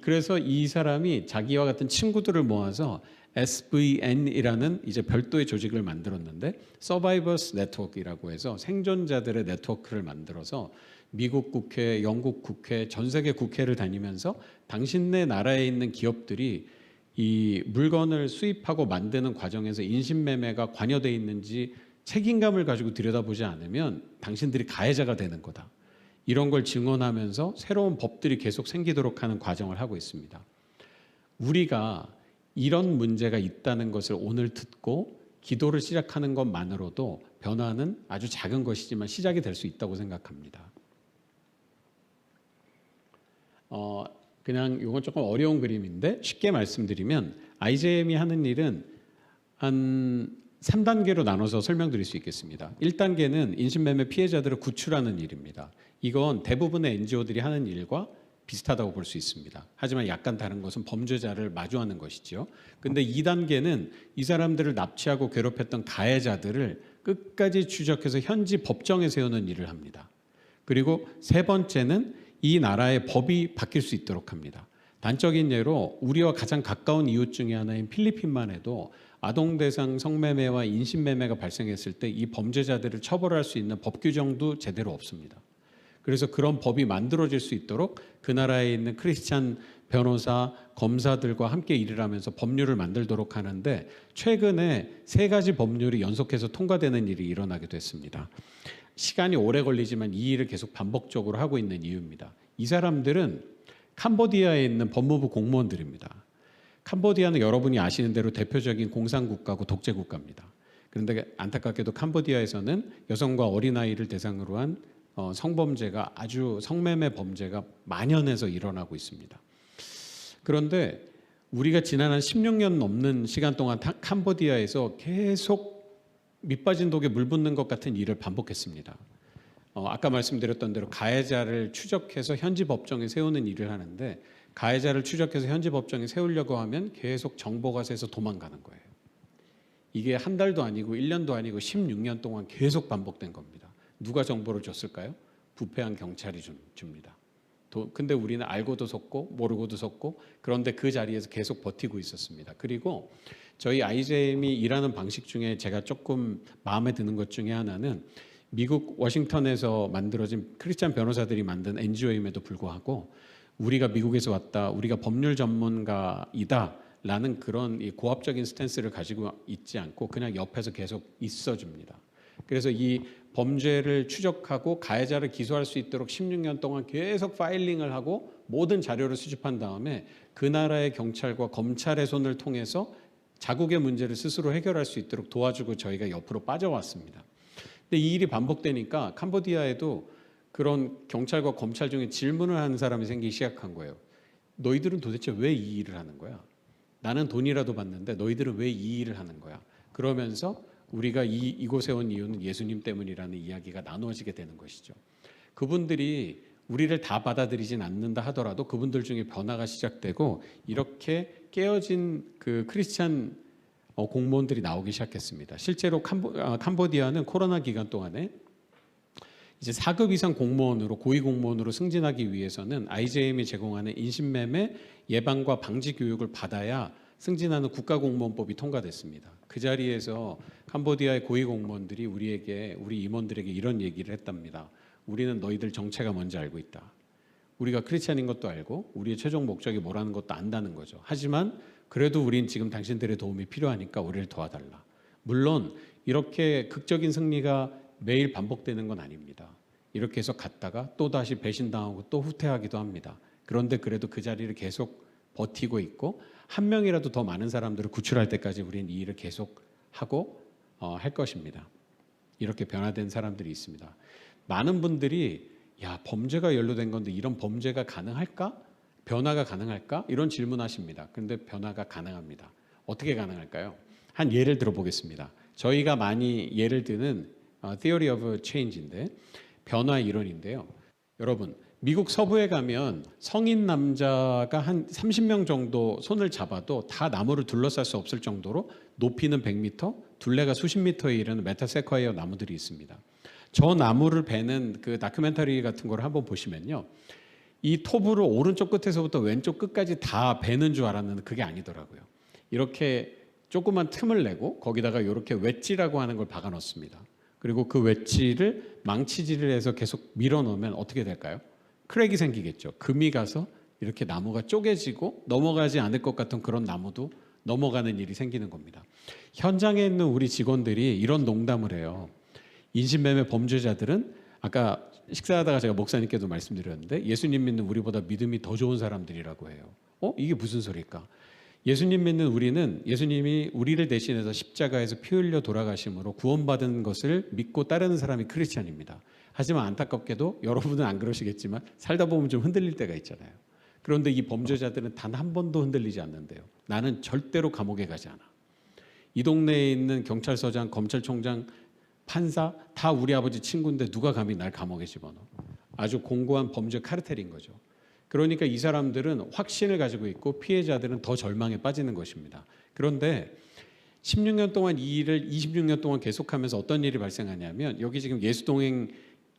S2: 그래서 이 사람이 자기와 같은 친구들을 모아서 SVN이라는 이제 별도의 조직을 만들었는데 Survivors Network이라고 해서 생존자들의 네트워크를 만들어서 미국 국회, 영국 국회, 전 세계 국회를 다니면서 당신네 나라에 있는 기업들이 이 물건을 수입하고 만드는 과정에서 인신매매가 관여되어 있는지 책임감을 가지고 들여다보지 않으면 당신들이 가해자가 되는 거다. 이런 걸 증언하면서 새로운 법들이 계속 생기도록 하는 과정을 하고 있습니다. 우리가 이런 문제가 있다는 것을 오늘 듣고 기도를 시작하는 것만으로도 변화는 아주 작은 것이지만 시작이 될 수 있다고 생각합니다. 그냥 이건 조금 어려운 그림인데 쉽게 말씀드리면 IJM이 하는 일은 한 3단계로 나눠서 설명드릴 수 있겠습니다. 1단계는 인신매매 피해자들을 구출하는 일입니다. 이건 대부분의 NGO들이 하는 일과 비슷하다고 볼 수 있습니다. 하지만 약간 다른 것은 범죄자를 마주하는 것이죠. 근데 2단계는 이 사람들을 납치하고 괴롭혔던 가해자들을 끝까지 추적해서 현지 법정에 세우는 일을 합니다. 그리고 세 번째는 이 나라의 법이 바뀔 수 있도록 합니다. 단적인 예로 우리와 가장 가까운 이웃 중에 하나인 필리핀만 해도 아동 대상 성매매와 인신매매가 발생했을 때 이 범죄자들을 처벌할 수 있는 법 규정도 제대로 없습니다. 그래서 그런 법이 만들어질 수 있도록 그 나라에 있는 크리스찬 변호사, 검사들과 함께 일을 하면서 법률을 만들도록 하는데 최근에 3가지 법률이 연속해서 통과되는 일이 일어나게 됐습니다. 시간이 오래 걸리지만 이 일을 계속 반복적으로 하고 있는 이유입니다. 이 사람들은 캄보디아에 있는 법무부 공무원들입니다. 캄보디아는 여러분이 아시는 대로 대표적인 공산국가고 독재국가입니다. 그런데 안타깝게도 캄보디아에서는 여성과 어린아이를 대상으로 한 성범죄가 아주 성매매 범죄가 만연해서 일어나고 있습니다. 그런데 우리가 지난 한 16년 넘는 시간 동안 캄보디아에서 계속 밑빠진 독에 물 붓는 것 같은 일을 반복했습니다. 아까 말씀드렸던 대로 가해자를 추적해서 현지 법정에 세우는 일을 하는데 가해자를 추적해서 현지 법정에 세우려고 하면 계속 정보가 새서 도망가는 거예요. 이게 한 달도 아니고 1년도 아니고 16년 동안 계속 반복된 겁니다. 누가 정보를 줬을까요? 부패한 경찰이 줍니다. 근데 우리는 알고도 속고 모르고도 속고 그런데 그 자리에서 계속 버티고 있었습니다. 그리고 저희 IJM이 일하는 방식 중에 제가 조금 마음에 드는 것 중에 하나는 미국 워싱턴에서 만들어진 크리스찬 변호사들이 만든 NGO임에도 불구하고 우리가 미국에서 왔다, 우리가 법률 전문가이다 라는 그런 이 고압적인 스탠스를 가지고 있지 않고 그냥 옆에서 계속 있어줍니다. 그래서 이 범죄를 추적하고 가해자를 기소할 수 있도록 16년 동안 계속 파일링을 하고 모든 자료를 수집한 다음에 그 나라의 경찰과 검찰의 손을 통해서 자국의 문제를 스스로 해결할 수 있도록 도와주고 저희가 옆으로 빠져왔습니다. 근데 이 일이 반복되니까 캄보디아에도 그런 경찰과 검찰 중에 질문을 하는 사람이 생기기 시작한 거예요. 너희들은 도대체 왜 이 일을 하는 거야? 나는 돈이라도 받는데 너희들은 왜 이 일을 하는 거야? 그러면서 우리가 이곳에 온 이유는 예수님 때문이라는 이야기가 나누어지게 되는 것이죠. 그분들이 우리를 다 받아들이진 않는다 하더라도 그분들 중에 변화가 시작되고 이렇게 깨어진 그 크리스찬 공무원들이 나오기 시작했습니다. 실제로 캄보디아는 코로나 기간 동안에 이제 4급 이상 공무원으로 고위 공무원으로 승진하기 위해서는 IJM이 제공하는 인신매매 예방과 방지 교육을 받아야 승진하는 국가공무원법이 통과됐습니다. 그 자리에서 캄보디아의 고위 공무원들이 우리 임원들에게 이런 얘기를 했답니다. 우리는 너희들 정체가 뭔지 알고 있다. 우리가 크리스찬인 것도 알고 우리의 최종 목적이 뭐라는 것도 안다는 거죠. 하지만 그래도 우린 지금 당신들의 도움이 필요하니까 우리를 도와달라. 물론 이렇게 극적인 승리가 매일 반복되는 건 아닙니다. 이렇게 해서 갔다가 또다시 배신당하고 또 후퇴하기도 합니다. 그런데 그래도 그 자리를 계속 버티고 있고 한 명이라도 더 많은 사람들을 구출할 때까지 우리는 이 일을 계속 하고 할 것입니다. 이렇게 변화된 사람들이 있습니다. 많은 분들이 야, 범죄가 연루된 건데 이런 범죄가 가능할까? 변화가 가능할까? 이런 질문하십니다. 그런데 변화가 가능합니다. 어떻게 가능할까요? 한 예를 들어보겠습니다. 저희가 많이 예를 드는 Theory of Change인데 변화 이론인데요. 여러분 미국 서부에 가면 성인 남자가 한 30명 정도 손을 잡아도 다 나무를 둘러쌀 수 없을 정도로 높이는 100m, 둘레가 수십 미터에 이르는 메타세콰이어 나무들이 있습니다. 저 나무를 베는 그 다큐멘터리 같은 걸 한번 보시면요. 이 톱으로 오른쪽 끝에서부터 왼쪽 끝까지 다 베는 줄 알았는데 그게 아니더라고요. 이렇게 조그만 틈을 내고 거기다가 이렇게 웨지라고 하는 걸 박아 넣습니다. 그리고 그 웨지를 망치질을 해서 계속 밀어 놓으면 어떻게 될까요? 크랙이 생기겠죠. 금이 가서 이렇게 나무가 쪼개지고 넘어가지 않을 것 같은 그런 나무도 넘어가는 일이 생기는 겁니다. 현장에 있는 우리 직원들이 이런 농담을 해요. 인신매매 범죄자들은 아까 식사하다가 제가 목사님께도 말씀드렸는데 예수님 믿는 우리보다 믿음이 더 좋은 사람들이라고 해요. 이게 무슨 소리일까? 예수님 믿는 우리는 예수님이 우리를 대신해서 십자가에서 피 흘려 돌아가심으로 구원받은 것을 믿고 따르는 사람이 크리스찬입니다. 하지만 안타깝게도 여러분은 안 그러시겠지만 살다 보면 좀 흔들릴 때가 있잖아요. 그런데 이 범죄자들은 단 한 번도 흔들리지 않는데요. 나는 절대로 감옥에 가지 않아. 이 동네에 있는 경찰서장, 검찰총장, 판사 다 우리 아버지 친구인데 누가 감히 날 감옥에 집어넣어. 아주 공고한 범죄 카르텔인 거죠. 그러니까 이 사람들은 확신을 가지고 있고 피해자들은 더 절망에 빠지는 것입니다. 그런데 16년 동안 이 일을 26년 동안 계속하면서 어떤 일이 발생하냐면 여기 지금 예수동행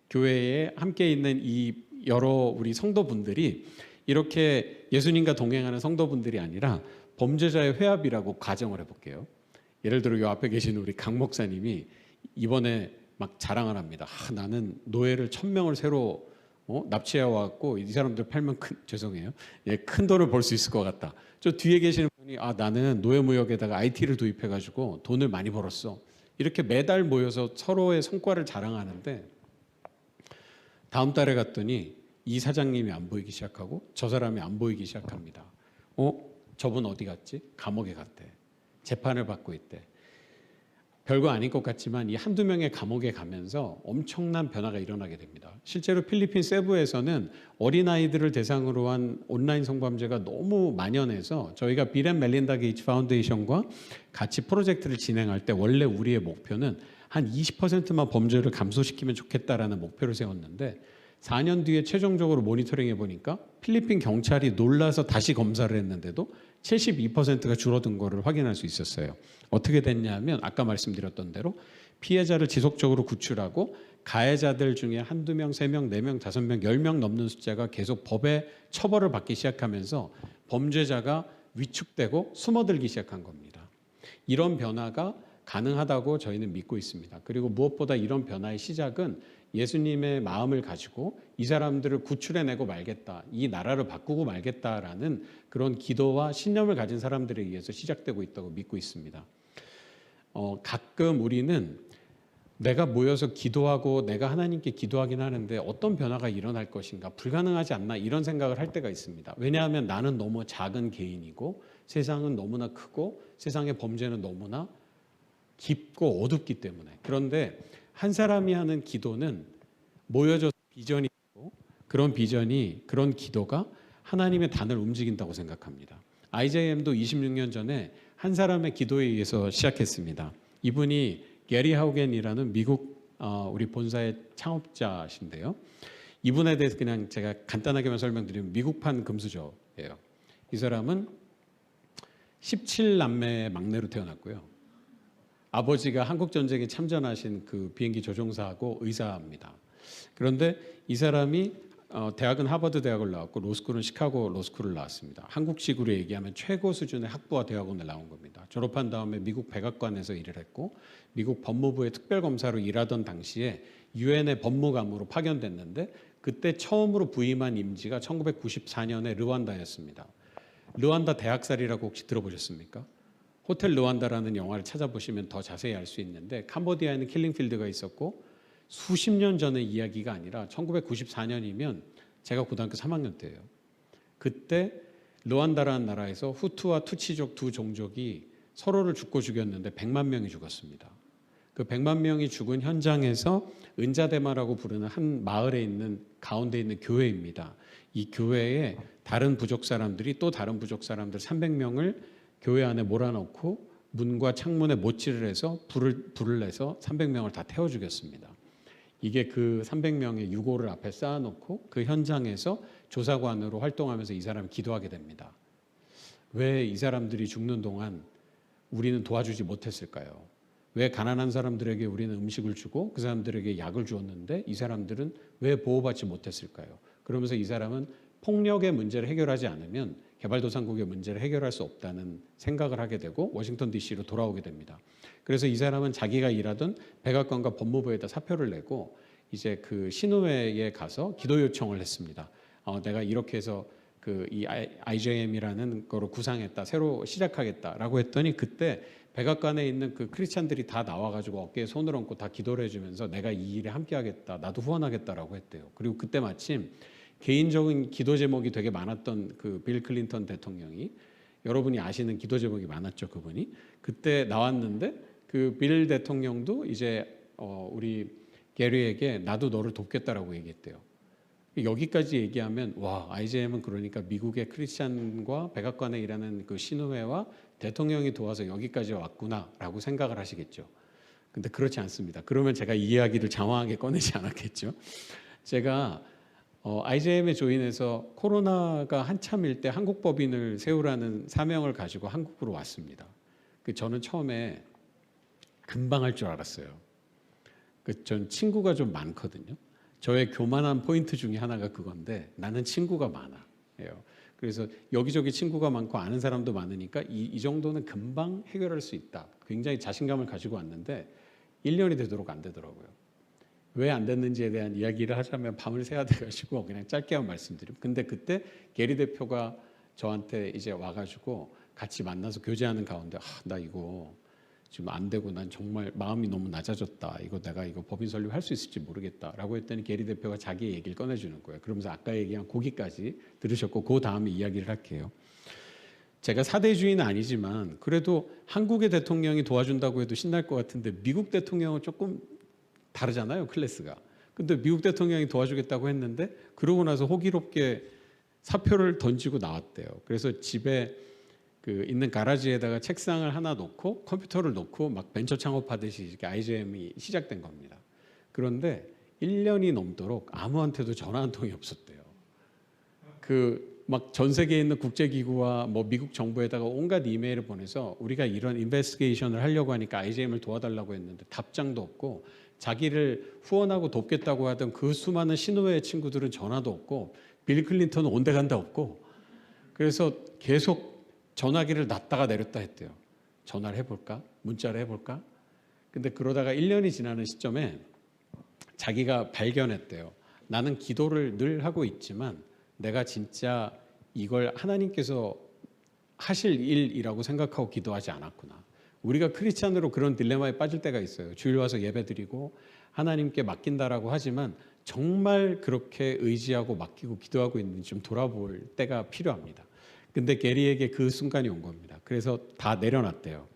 S2: 교회에 함께 있는 이 여러 우리 성도분들이 이렇게 예수님과 동행하는 성도분들이 아니라 범죄자의 회합이라고 가정을 해볼게요. 예를 들어 이 앞에 계신 우리 강 목사님이 이번에 막 자랑을 합니다. 나는 노예를 1000명을 새로 납치해 왔고 이 사람들 팔면 죄송해요. 큰 돈을 벌 수 있을 것 같다. 저 뒤에 계시는 분이 나는 노예무역에다가 IT를 도입해가지고 돈을 많이 벌었어. 이렇게 매달 모여서 서로의 성과를 자랑하는데 다음 달에 갔더니 이 사장님이 안 보이기 시작하고 저 사람이 안 보이기 시작합니다. 저분 어디 갔지? 감옥에 갔대. 재판을 받고 있대. 별거 아닌 것 같지만 이 한두 명의 감옥에 가면서 엄청난 변화가 일어나게 됩니다. 실제로 필리핀 세부에서는 어린아이들을 대상으로 한 온라인 성범죄가 너무 만연해서 저희가 빌 앤 멜린다 게이츠 파운데이션과 같이 프로젝트를 진행할 때 원래 우리의 목표는 한 20%만 범죄를 감소시키면 좋겠다라는 목표를 세웠는데 4년 뒤에 최종적으로 모니터링해 보니까 필리핀 경찰이 놀라서 다시 검사를 했는데도 72%가 줄어든 거를 확인할 수 있었어요. 어떻게 됐냐면 아까 말씀드렸던 대로 피해자를 지속적으로 구출하고 가해자들 중에 한두 명, 3명, 4명, 5명, 10명 넘는 숫자가 계속 법의 처벌을 받기 시작하면서 범죄자가 위축되고 숨어들기 시작한 겁니다. 이런 변화가 가능하다고 저희는 믿고 있습니다. 그리고 무엇보다 이런 변화의 시작은 예수님의 마음을 가지고 이 사람들을 구출해내고 말겠다, 이 나라를 바꾸고 말겠다라는 그런 기도와 신념을 가진 사람들에 의해서 시작되고 있다고 믿고 있습니다. 가끔 우리는 내가 모여서 기도하고 내가 하나님께 기도하긴 하는데 어떤 변화가 일어날 것인가, 불가능하지 않나, 이런 생각을 할 때가 있습니다. 왜냐하면 나는 너무 작은 개인이고 세상은 너무나 크고 세상의 범죄는 너무나 깊고 어둡기 때문에. 그런데 한 사람이 하는 기도는 모여져서 비전이 있고, 그런 비전이, 그런 기도가 하나님의 단을 움직인다고 생각합니다. IJM도 26년 전에 한 사람의 기도에 의해서 시작했습니다. 이분이 게리 하우겐이라는 미국 우리 본사의 창업자신데요. 이분에 대해서 그냥 제가 간단하게만 설명드리면 미국판 금수저예요. 이 사람은 17남매의 막내로 태어났고요. 아버지가 한국전쟁에 참전하신 그 비행기 조종사하고 의사입니다. 그런데 이 사람이 대학은 하버드 대학을 나왔고 로스쿨은 시카고 로스쿨을 나왔습니다. 한국식으로 얘기하면 최고 수준의 학부와 대학원을 나온 겁니다. 졸업한 다음에 미국 백악관에서 일을 했고 미국 법무부의 특별검사로 일하던 당시에 유엔의 법무감으로 파견됐는데 그때 처음으로 부임한 임지가 1994년에 르완다였습니다. 르완다 대학살이라고 혹시 들어보셨습니까? 호텔 르완다라는 영화를 찾아보시면 더 자세히 알 수 있는데 캄보디아에는 킬링필드가 있었고 수십 년 전의 이야기가 아니라 1994년이면 제가 고등학교 3학년 때예요. 그때 르완다라는 나라에서 후투와 투치족 두 종족이 서로를 죽고 죽였는데 100만 명이 죽었습니다. 그 100만 명이 죽은 현장에서 은자대마라고 부르는 한 마을에 있는 가운데 있는 교회입니다. 이 교회에 다른 부족 사람들이 또 다른 부족 사람들 300명을 교회 안에 몰아넣고 문과 창문에 못질을 해서 불을 내서 300명을 다 태워 죽였습니다. 이게 그 300명의 유골을 앞에 쌓아놓고 그 현장에서 조사관으로 활동하면서 이 사람이 기도하게 됩니다. 왜 이 사람들이 죽는 동안 우리는 도와주지 못했을까요? 왜 가난한 사람들에게 우리는 음식을 주고 그 사람들에게 약을 주었는데 이 사람들은 왜 보호받지 못했을까요? 그러면서 이 사람은 폭력의 문제를 해결하지 않으면 개발도상국의 문제를 해결할 수 없다는 생각을 하게 되고 워싱턴 DC로 돌아오게 됩니다. 그래서 이 사람은 자기가 일하던 백악관과 법무부에다 사표를 내고 이제 그 신우회에 가서 기도 요청을 했습니다. 내가 이렇게 해서 이 IJM이라는 거로 구상했다, 새로 시작하겠다라고 했더니 그때 백악관에 있는 그 크리스찬들이 다 나와가지고 어깨에 손을 얹고 다 기도를 해주면서 내가 이 일에 함께하겠다, 나도 후원하겠다라고 했대요. 그리고 그때 마침 개인적인 기도 제목이 되게 많았던 그 빌 클린턴 대통령이, 여러분이 아시는 기도 제목이 많았죠, 그분이. 그때 나왔는데 그 빌 대통령도 이제 우리 게리에게 나도 너를 돕겠다라고 얘기했대요. 여기까지 얘기하면 와, IJM은 그러니까 미국의 크리스찬과 백악관에 일하는 그 신우회와 대통령이 도와서 여기까지 왔구나라고 생각을 하시겠죠. 근데 그렇지 않습니다. 그러면 제가 이 이야기를 장황하게 꺼내지 않았겠죠. 제가 IJM에 조인해서 코로나가 한참일 때 한국 법인을 세우라는 사명을 가지고 한국으로 왔습니다. 저는 처음에 금방 할 줄 알았어요. 전 친구가 좀 많거든요. 저의 교만한 포인트 중에 하나가 그건데 나는 친구가 많아요. 그래서 여기저기 친구가 많고 아는 사람도 많으니까 이 정도는 금방 해결할 수 있다. 굉장히 자신감을 가지고 왔는데 1년이 되도록 안 되더라고요. 왜 안 됐는지에 대한 이야기를 하자면 밤을 새야 돼가지고 그냥 짧게만 말씀드리고, 근데 그때 게리 대표가 저한테 이제 와가지고 같이 만나서 교제하는 가운데 나 이거 지금 안 되고 난 정말 마음이 너무 낮아졌다. 내가 법인 설립할 수 있을지 모르겠다라고 했더니 게리 대표가 자기의 얘기를 꺼내주는 거예요. 그러면서 아까 얘기한 거기까지 들으셨고 그 다음에 이야기를 할게요. 제가 사대주의는 아니지만 그래도 한국의 대통령이 도와준다고 해도 신날 것 같은데 미국 대통령은 조금 다르잖아요, 클래스가. 근데 미국 대통령이 도와주겠다고 했는데 그러고 나서 호기롭게 사표를 던지고 나왔대요. 그래서 집에 있는 가라지에다가 책상을 하나 놓고 컴퓨터를 놓고 막 벤처 창업하듯이 이렇게 IJM이 시작된 겁니다. 그런데 1년이 넘도록 아무한테도 전화 한 통이 없었대요. 막 전 세계에 있는 국제기구와 뭐 미국 정부에다가 온갖 이메일을 보내서 우리가 이런 인베스티게이션을 하려고 하니까 IJM을 도와달라고 했는데 답장도 없고, 자기를 후원하고 돕겠다고 하던 그 수많은 신우회 친구들은 전화도 없고, 빌 클린턴은 온데간데 없고, 그래서 계속 전화기를 놨다가 내렸다 했대요. 전화를 해볼까? 문자를 해볼까? 근데 그러다가 1년이 지나는 시점에 자기가 발견했대요. 나는 기도를 늘 하고 있지만 내가 진짜 이걸 하나님께서 하실 일이라고 생각하고 기도하지 않았구나. 우리가 크리스찬으로 그런 딜레마에 빠질 때가 있어요. 주일 와서 예배드리고 하나님께 맡긴다라고 하지만 정말 그렇게 의지하고 맡기고 기도하고 있는지 좀 돌아볼 때가 필요합니다. 근데 게리에게 그 순간이 온 겁니다. 그래서 다 내려놨대요.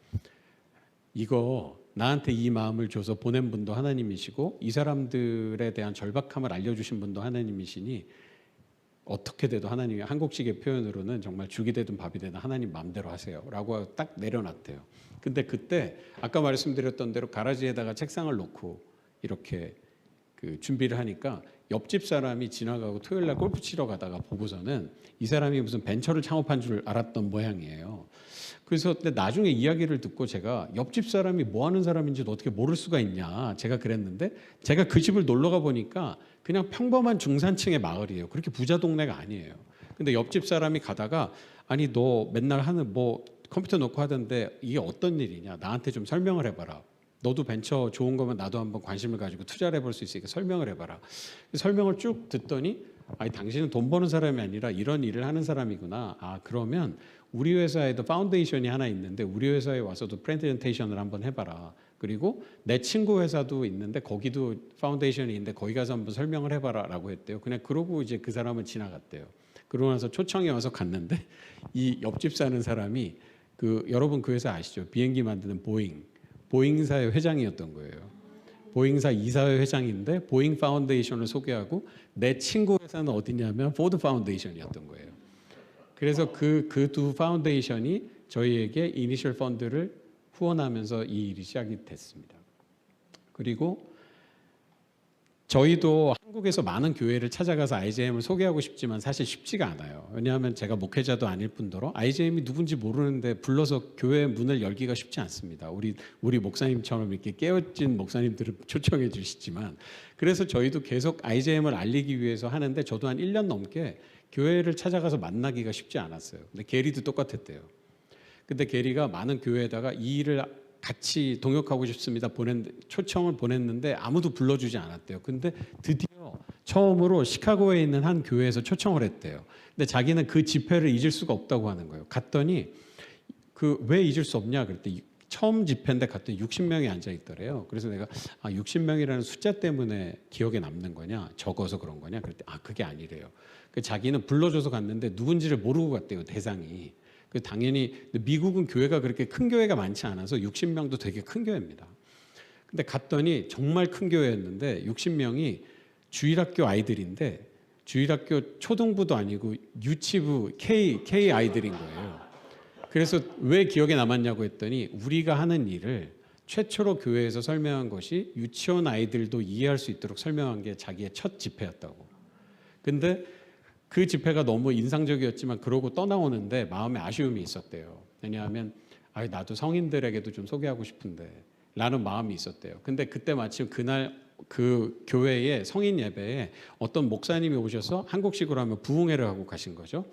S2: 이거 나한테 이 마음을 줘서 보낸 분도 하나님이시고 이 사람들에 대한 절박함을 알려주신 분도 하나님이시니 어떻게 돼도 하나님이 한국식의 표현으로는 정말 죽이 되든 밥이 되든 하나님 마음대로 하세요 라고 딱 내려놨대요. 근데 그때 아까 말씀드렸던 대로 가라지에다가 책상을 놓고 이렇게 그 준비를 하니까 옆집 사람이 지나가고 토요일 날 골프 치러 가다가 보고서는 이 사람이 무슨 벤처를 창업한 줄 알았던 모양이에요. 그래서 근데 나중에 이야기를 듣고 제가 옆집 사람이 뭐 하는 사람인지도 어떻게 모를 수가 있냐 제가 그랬는데 제가 그 집을 놀러 가 보니까 그냥 평범한 중산층의 마을이에요. 그렇게 부자 동네가 아니에요. 근데 옆집 사람이 가다가 아니 너 맨날 하는 뭐 컴퓨터 놓고 하던데 이게 어떤 일이냐 나한테 좀 설명을 해봐라. 너도 벤처 좋은 거면 나도 한번 관심을 가지고 투자를 해볼 수 있으니까 설명을 해봐라. 설명을 쭉 듣더니 아니 당신은 돈 버는 사람이 아니라 이런 일을 하는 사람이구나. 아 그러면 우리 회사에도 파운데이션이 하나 있는데 우리 회사에 와서도 프레젠테이션을 한번 해봐라. 그리고 내 친구 회사도 있는데 거기도 파운데이션이 있는데 거기 가서 한번 설명을 해봐라라고 했대요. 그냥 그러고 이제 그 사람은 지나갔대요. 그러고 나서 초청이 와서 갔는데 이 옆집 사는 사람이 그 여러분 그 회사 아시죠? 비행기 만드는 보잉사의 회장이었던 거예요. 보잉사 이사회 회장인데 보잉 파운데이션을 소개하고 내 친구 회사는 어디냐면 포드 파운데이션이었던 거예요. 그래서 그 두 파운데이션이 저희에게 이니셜 펀드를 후원하면서 이 일이 시작이 됐습니다. 그리고 저희도 한국에서 많은 교회를 찾아가서 IJM을 소개하고 싶지만 사실 쉽지가 않아요. 왜냐하면 제가 목회자도 아닐 뿐더러 IJM이 누군지 모르는데 불러서 교회 문을 열기가 쉽지 않습니다. 우리 목사님처럼 이렇게 깨어진 목사님들을 초청해 주시지만 그래서 저희도 계속 IJM을 알리기 위해서 하는데 저도 한 1년 넘게 교회를 찾아가서 만나기가 쉽지 않았어요. 근데 게리도 똑같았대요. 근데 게리가 많은 교회에다가 이 일을 같이 동역하고 싶습니다. 초청을 보냈는데 아무도 불러주지 않았대요. 근데 드디어 처음으로 시카고에 있는 한 교회에서 초청을 했대요. 근데 자기는 그 집회를 잊을 수가 없다고 하는 거예요. 갔더니 그 왜 잊을 수 없냐 그랬더니 처음 집회인데 갔더니 60명이 앉아 있더래요. 그래서 내가 60명이라는 숫자 때문에 기억에 남는 거냐 적어서 그런 거냐 그랬더니 그게 아니래요. 자기는 불러줘서 갔는데 누군지를 모르고 갔대요. 대상이. 당연히 미국은 교회가 그렇게 큰 교회가 많지 않아서 60명도 되게 큰 교회입니다. 근데 갔더니 정말 큰 교회였는데 60명이 주일학교 아이들인데 주일학교 초등부도 아니고 유치부 K 아이들인 거예요. 그래서 왜 기억에 남았냐고 했더니 우리가 하는 일을 최초로 교회에서 설명한 것이 유치원 아이들도 이해할 수 있도록 설명한 게 자기의 첫 집회였다고. 근데 그 집회가 너무 인상적이었지만 그러고 떠나오는데 마음에 아쉬움이 있었대요. 왜냐하면 나도 성인들에게도 좀 소개하고 싶은데 라는 마음이 있었대요. 근데 그때 마침 그날 그 교회에 성인 예배에 어떤 목사님이 오셔서 한국식으로 하면 부흥회를 하고 가신 거죠.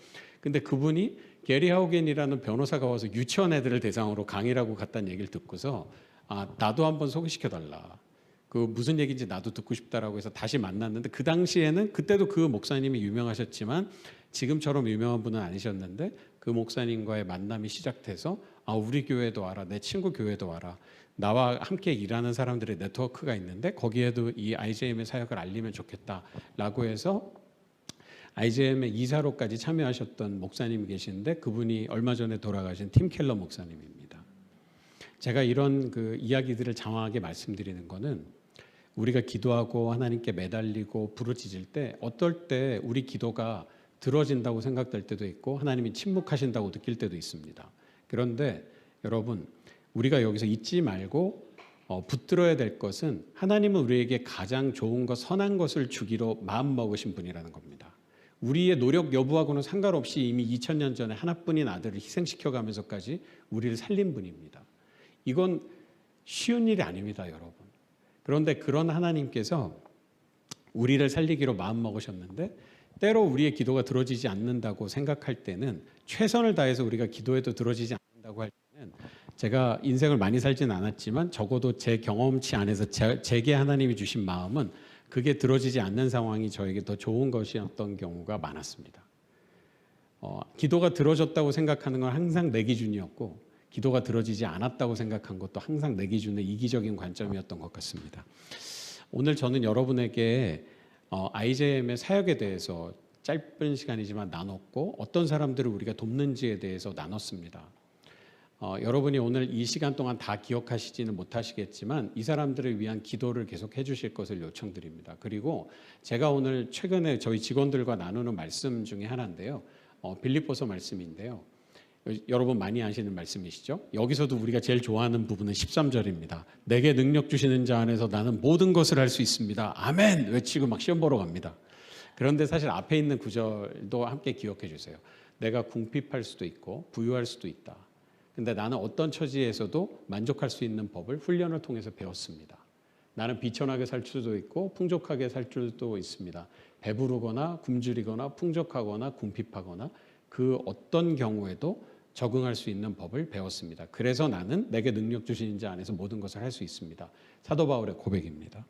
S2: 근데 그분이 게리 하우겐이라는 변호사가 와서 유치원 애들을 대상으로 강의를 하고 갔다는 얘기를 듣고서 나도 한번 소개시켜달라. 그 무슨 얘기인지 나도 듣고 싶다라고 해서 다시 만났는데 그 당시에는 그때도 그 목사님이 유명하셨지만 지금처럼 유명한 분은 아니셨는데 그 목사님과의 만남이 시작돼서 우리 교회도 와라, 내 친구 교회도 와라, 나와 함께 일하는 사람들의 네트워크가 있는데 거기에도 이 IJM의 사역을 알리면 좋겠다라고 해서 IJM의 이사로까지 참여하셨던 목사님이 계시는데 그분이 얼마 전에 돌아가신 팀 켈러 목사님입니다. 제가 이런 그 이야기들을 장황하게 말씀드리는 거는 우리가 기도하고 하나님께 매달리고 부르짖을 때 어떨 때 우리 기도가 들어진다고 생각될 때도 있고 하나님이 침묵하신다고 느낄 때도 있습니다. 그런데 여러분 우리가 여기서 잊지 말고 붙들어야 될 것은 하나님은 우리에게 가장 좋은 것 선한 것을 주기로 마음먹으신 분이라는 겁니다. 우리의 노력 여부하고는 상관없이 이미 2000년 전에 하나뿐인 아들을 희생시켜가면서까지 우리를 살린 분입니다. 이건 쉬운 일이 아닙니다, 여러분. 그런데 그런 하나님께서 우리를 살리기로 마음먹으셨는데 때로 우리의 기도가 들어지지 않는다고 생각할 때는 최선을 다해서 우리가 기도해도 들어지지 않는다고 할 때는 제가 인생을 많이 살지는 않았지만 적어도 제 경험치 안에서 제게 하나님이 주신 마음은 그게 들어지지 않는 상황이 저에게 더 좋은 것이었던 경우가 많았습니다. 기도가 들어졌다고 생각하는 건 항상 내 기준이었고 기도가 들어지지 않았다고 생각한 것도 항상 내 기준의 이기적인 관점이었던 것 같습니다. 오늘 저는 여러분에게 IJM의 사역에 대해서 짧은 시간이지만 나눴고 어떤 사람들을 우리가 돕는지에 대해서 나눴습니다. 여러분이 오늘 이 시간 동안 다 기억하시지는 못하시겠지만 이 사람들을 위한 기도를 계속 해주실 것을 요청드립니다. 그리고 제가 오늘 최근에 저희 직원들과 나누는 말씀 중에 하나인데요. 빌립보서 말씀인데요. 여러분 많이 아시는 말씀이시죠? 여기서도 우리가 제일 좋아하는 부분은 13절입니다. 내게 능력 주시는 자 안에서 나는 모든 것을 할 수 있습니다. 아멘! 외치고 막 시험 보러 갑니다. 그런데 사실 앞에 있는 구절도 함께 기억해 주세요. 내가 궁핍할 수도 있고 부유할 수도 있다. 근데 나는 어떤 처지에서도 만족할 수 있는 법을 훈련을 통해서 배웠습니다. 나는 비천하게 살 수도 있고 풍족하게 살 수도 있습니다. 배부르거나 굶주리거나 풍족하거나 궁핍하거나 그 어떤 경우에도 적응할 수 있는 법을 배웠습니다. 그래서 나는 내게 능력 주시는 자 안에서 모든 것을 할 수 있습니다. 사도 바울의 고백입니다.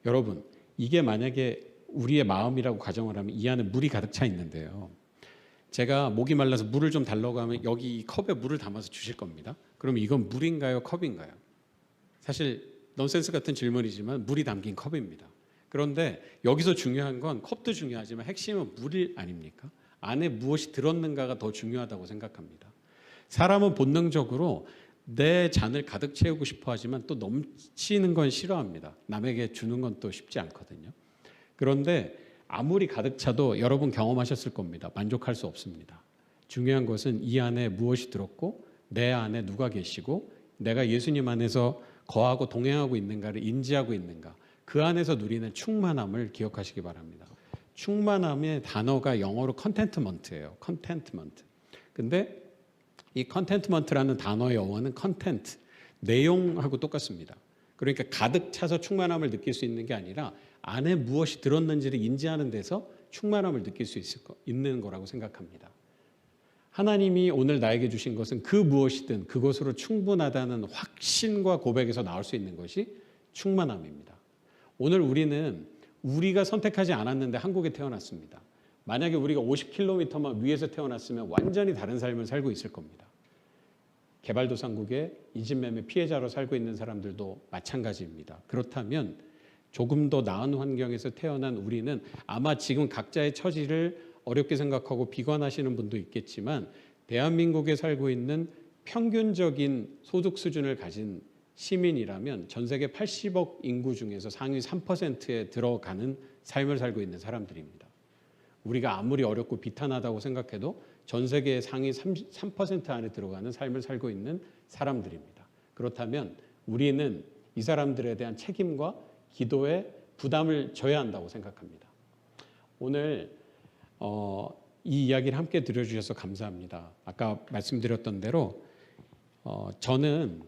S2: 여러분, 이게 만약에 우리의 마음이라고 가정을 하면 이 안에 물이 가득 차 있는데요. 제가 목이 말라서 물을 좀 달라고 하면 여기 이 컵에 물을 담아서 주실 겁니다. 그럼 이건 물인가요? 컵인가요? 사실 넌센스 같은 질문이지만 물이 담긴 컵입니다. 그런데 여기서 중요한 건 컵도 중요하지만 핵심은 물이 아닙니까? 안에 무엇이 들었는가가 더 중요하다고 생각합니다. 사람은 본능적으로 내 잔을 가득 채우고 싶어 하지만 또 넘치는 건 싫어합니다. 남에게 주는 건 또 쉽지 않거든요. 그런데 아무리 가득 차도 여러분 경험하셨을 겁니다. 만족할 수 없습니다. 중요한 것은 이 안에 무엇이 들었고 내 안에 누가 계시고 내가 예수님 안에서 거하고 동행하고 있는가를 인지하고 있는가, 그 안에서 누리는 충만함을 기억하시기 바랍니다. 충만함의 단어가 영어로 컨텐트먼트예요. 컨텐트먼트. 근데 이 컨텐트먼트라는 단어의 영어는 컨텐트, 내용하고 똑같습니다. 그러니까 가득 차서 충만함을 느낄 수 있는 게 아니라 안에 무엇이 들었는지를 인지하는 데서 충만함을 느낄 수 있는 거라고 생각합니다. 하나님이 오늘 나에게 주신 것은 그 무엇이든 그것으로 충분하다는 확신과 고백에서 나올 수 있는 것이 충만함입니다. 오늘 우리는 우리가 선택하지 않았는데 한국에 태어났습니다. 만약에 우리가 50km만 위에서 태어났으면 완전히 다른 삶을 살고 있을 겁니다. 개발도상국의 인신매매 피해자로 살고 있는 사람들도 마찬가지입니다. 그렇다면 조금 더 나은 환경에서 태어난 우리는 아마 지금 각자의 처지를 어렵게 생각하고 비관하시는 분도 있겠지만 대한민국에 살고 있는 평균적인 소득 수준을 가진 시민이라면 전 세계 80억 인구 중에서 상위 3%에 들어가는 삶을 살고 있는 사람들입니다. 우리가 아무리 어렵고 비탄하다고 생각해도 전 세계의 상위 3% 안에 들어가는 삶을 살고 있는 사람들입니다. 그렇다면 우리는 이 사람들에 대한 책임과 기도에 부담을 져야 한다고 생각합니다. 오늘 이 이야기를 함께 들어주셔서 감사합니다. 아까 말씀드렸던 대로 저는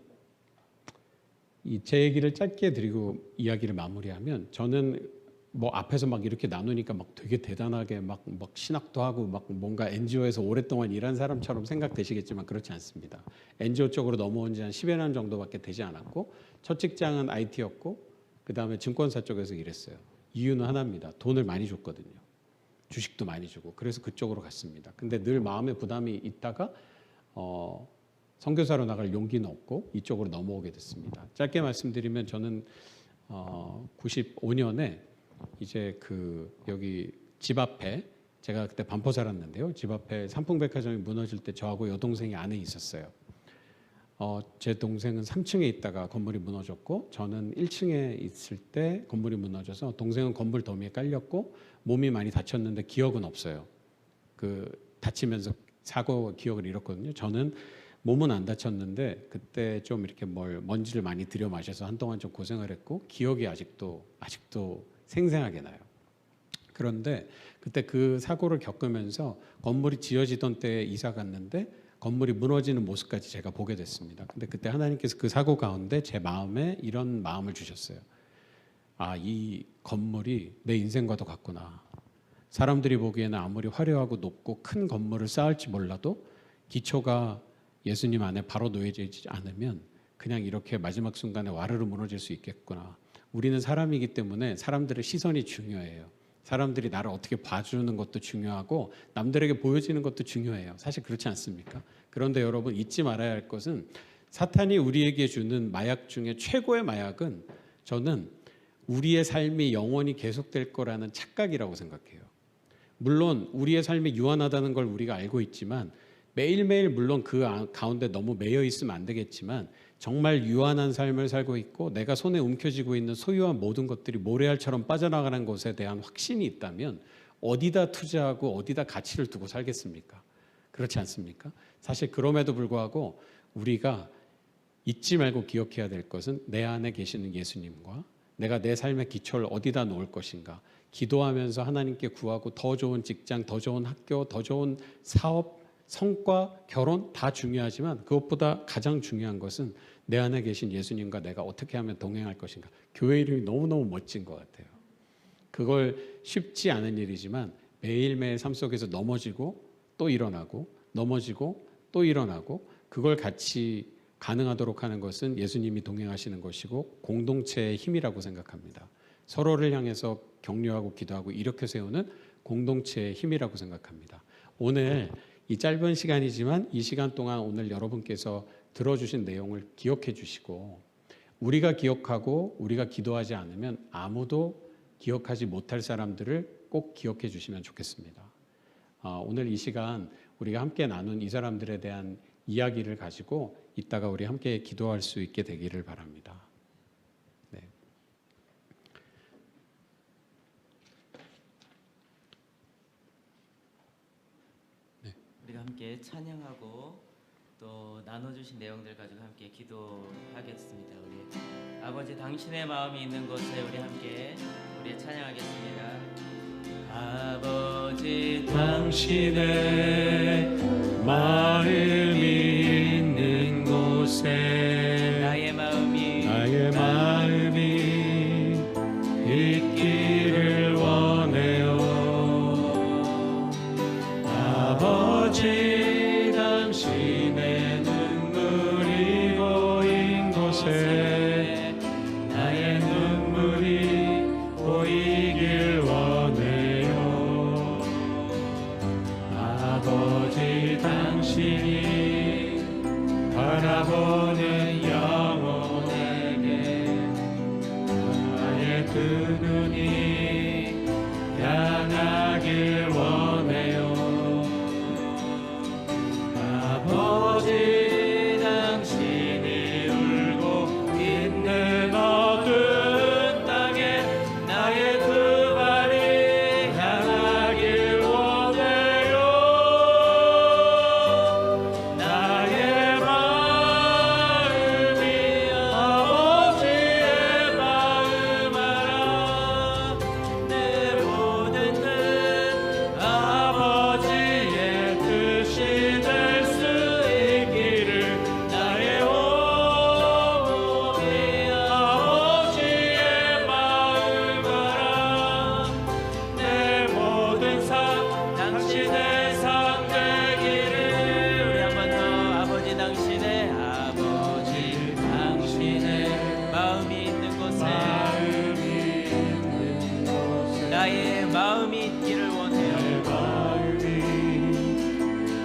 S2: 제 얘기를 짧게 드리고 이야기를 마무리하면, 저는 뭐 앞에서 막 이렇게 나누니까 막 되게 대단하게 막 신학도 하고 막 뭔가 NGO에서 오랫동안 일한 사람처럼 생각되시겠지만 그렇지 않습니다. NGO 쪽으로 넘어온 지 한 10여 년 정도밖에 되지 않았고 첫 직장은 IT였고 그 다음에 증권사 쪽에서 일했어요. 이유는 하나입니다. 돈을 많이 줬거든요. 주식도 많이 주고. 그래서 그쪽으로 갔습니다. 근데 늘 마음에 부담이 있다가 선교사로 나갈 용기는 없고 이쪽으로 넘어오게 됐습니다. 짧게 말씀드리면 저는 95년에 이제 여기 집 앞에, 제가 그때 반포 살았는데요. 집 앞에 삼풍백화점이 무너질 때 저하고 여동생이 안에 있었어요. 제 동생은 3층에 있다가 건물이 무너졌고 저는 1층에 있을 때 건물이 무너져서 동생은 건물 더미에 깔렸고 몸이 많이 다쳤는데 기억은 없어요. 다치면서 사고 기억을 잃었거든요. 저는 몸은 안 다쳤는데 그때 좀 이렇게 먼지를 많이 들여 마셔서 한동안 좀 고생을 했고 기억이 아직도 생생하게 나요. 그런데 그때 그 사고를 겪으면서 건물이 지어지던 때에 이사 갔는데 건물이 무너지는 모습까지 제가 보게 됐습니다. 근데 그때 하나님께서 그 사고 가운데 제 마음에 이런 마음을 주셨어요. 아, 이 건물이 내 인생과도 같구나. 사람들이 보기에는 아무리 화려하고 높고 큰 건물을 쌓을지 몰라도 기초가 예수님 안에 바로 놓여지지 않으면 그냥 이렇게 마지막 순간에 와르르 무너질 수 있겠구나. 우리는 사람이기 때문에 사람들의 시선이 중요해요. 사람들이 나를 어떻게 봐주는 것도 중요하고 남들에게 보여지는 것도 중요해요. 사실 그렇지 않습니까? 그런데 여러분 잊지 말아야 할 것은 사탄이 우리에게 주는 마약 중에 최고의 마약은 저는 우리의 삶이 영원히 계속될 거라는 착각이라고 생각해요. 물론 우리의 삶이 유한하다는 걸 우리가 알고 있지만 매일매일 물론 그 가운데 너무 매여 있으면 안 되겠지만 정말 유한한 삶을 살고 있고 내가 손에 움켜쥐고 있는 소유한 모든 것들이 모래알처럼 빠져나가는 것에 대한 확신이 있다면 어디다 투자하고 어디다 가치를 두고 살겠습니까? 그렇지 않습니까? 사실 그럼에도 불구하고 우리가 잊지 말고 기억해야 될 것은 내 안에 계시는 예수님과 내가 내 삶의 기초를 어디다 놓을 것인가, 기도하면서 하나님께 구하고 더 좋은 직장, 더 좋은 학교, 더 좋은 사업, 성과, 결혼 다 중요하지만 그것보다 가장 중요한 것은 내 안에 계신 예수님과 내가 어떻게 하면 동행할 것인가. 교회 이름이 너무너무 멋진 것 같아요. 그걸 쉽지 않은 일이지만 매일매일 삶 속에서 넘어지고 또 일어나고 넘어지고 또 일어나고 그걸 같이 가능하도록 하는 것은 예수님이 동행하시는 것이고 공동체의 힘이라고 생각합니다. 서로를 향해서 격려하고 기도하고 이렇게 세우는 공동체의 힘이라고 생각합니다. 오늘 이 짧은 시간이지만 이 시간 동안 오늘 여러분께서 들어주신 내용을 기억해 주시고 우리가 기억하고 우리가 기도하지 않으면 아무도 기억하지 못할 사람들을 꼭 기억해 주시면 좋겠습니다. 오늘 이 시간 우리가 함께 나눈 이 사람들에 대한 이야기를 가지고 이따가 우리 함께 기도할 수 있게 되기를 바랍니다. 네.
S3: 우리가 함께 찬양하고 또 나눠주신 내용들 가지고 함께 기도하겠습니다. 우리 아버지 당신의 마음이 있는 곳에 우리 함께 우리 찬양하겠습니다. 아버지
S2: 당신의 마음이 있는 곳에
S3: 나의 마음이
S2: 있기를 원해요. 아버지 당신의 눈물이 고인 곳에 나의 눈물이 보이길 원해요. 아버지 당신이 바라보는 영혼에게 나의 두 눈이 향하길 원해요. 아버지 당신이 울고 있는 어두운 땅에 나의 두 발이 향하길 원해요. 나의 마음이 아버지의 마음 알아. 내 모든 뜻 아버지의 뜻이 될 수 있기를 나의 온몸이 아버지의 마음 알아. 내 모든 삶 당신의 삶 되기를.
S3: 우리 한 번 더 아버지 당신의 마음이 있는 곳에 나의 마음이 있기를 원해요.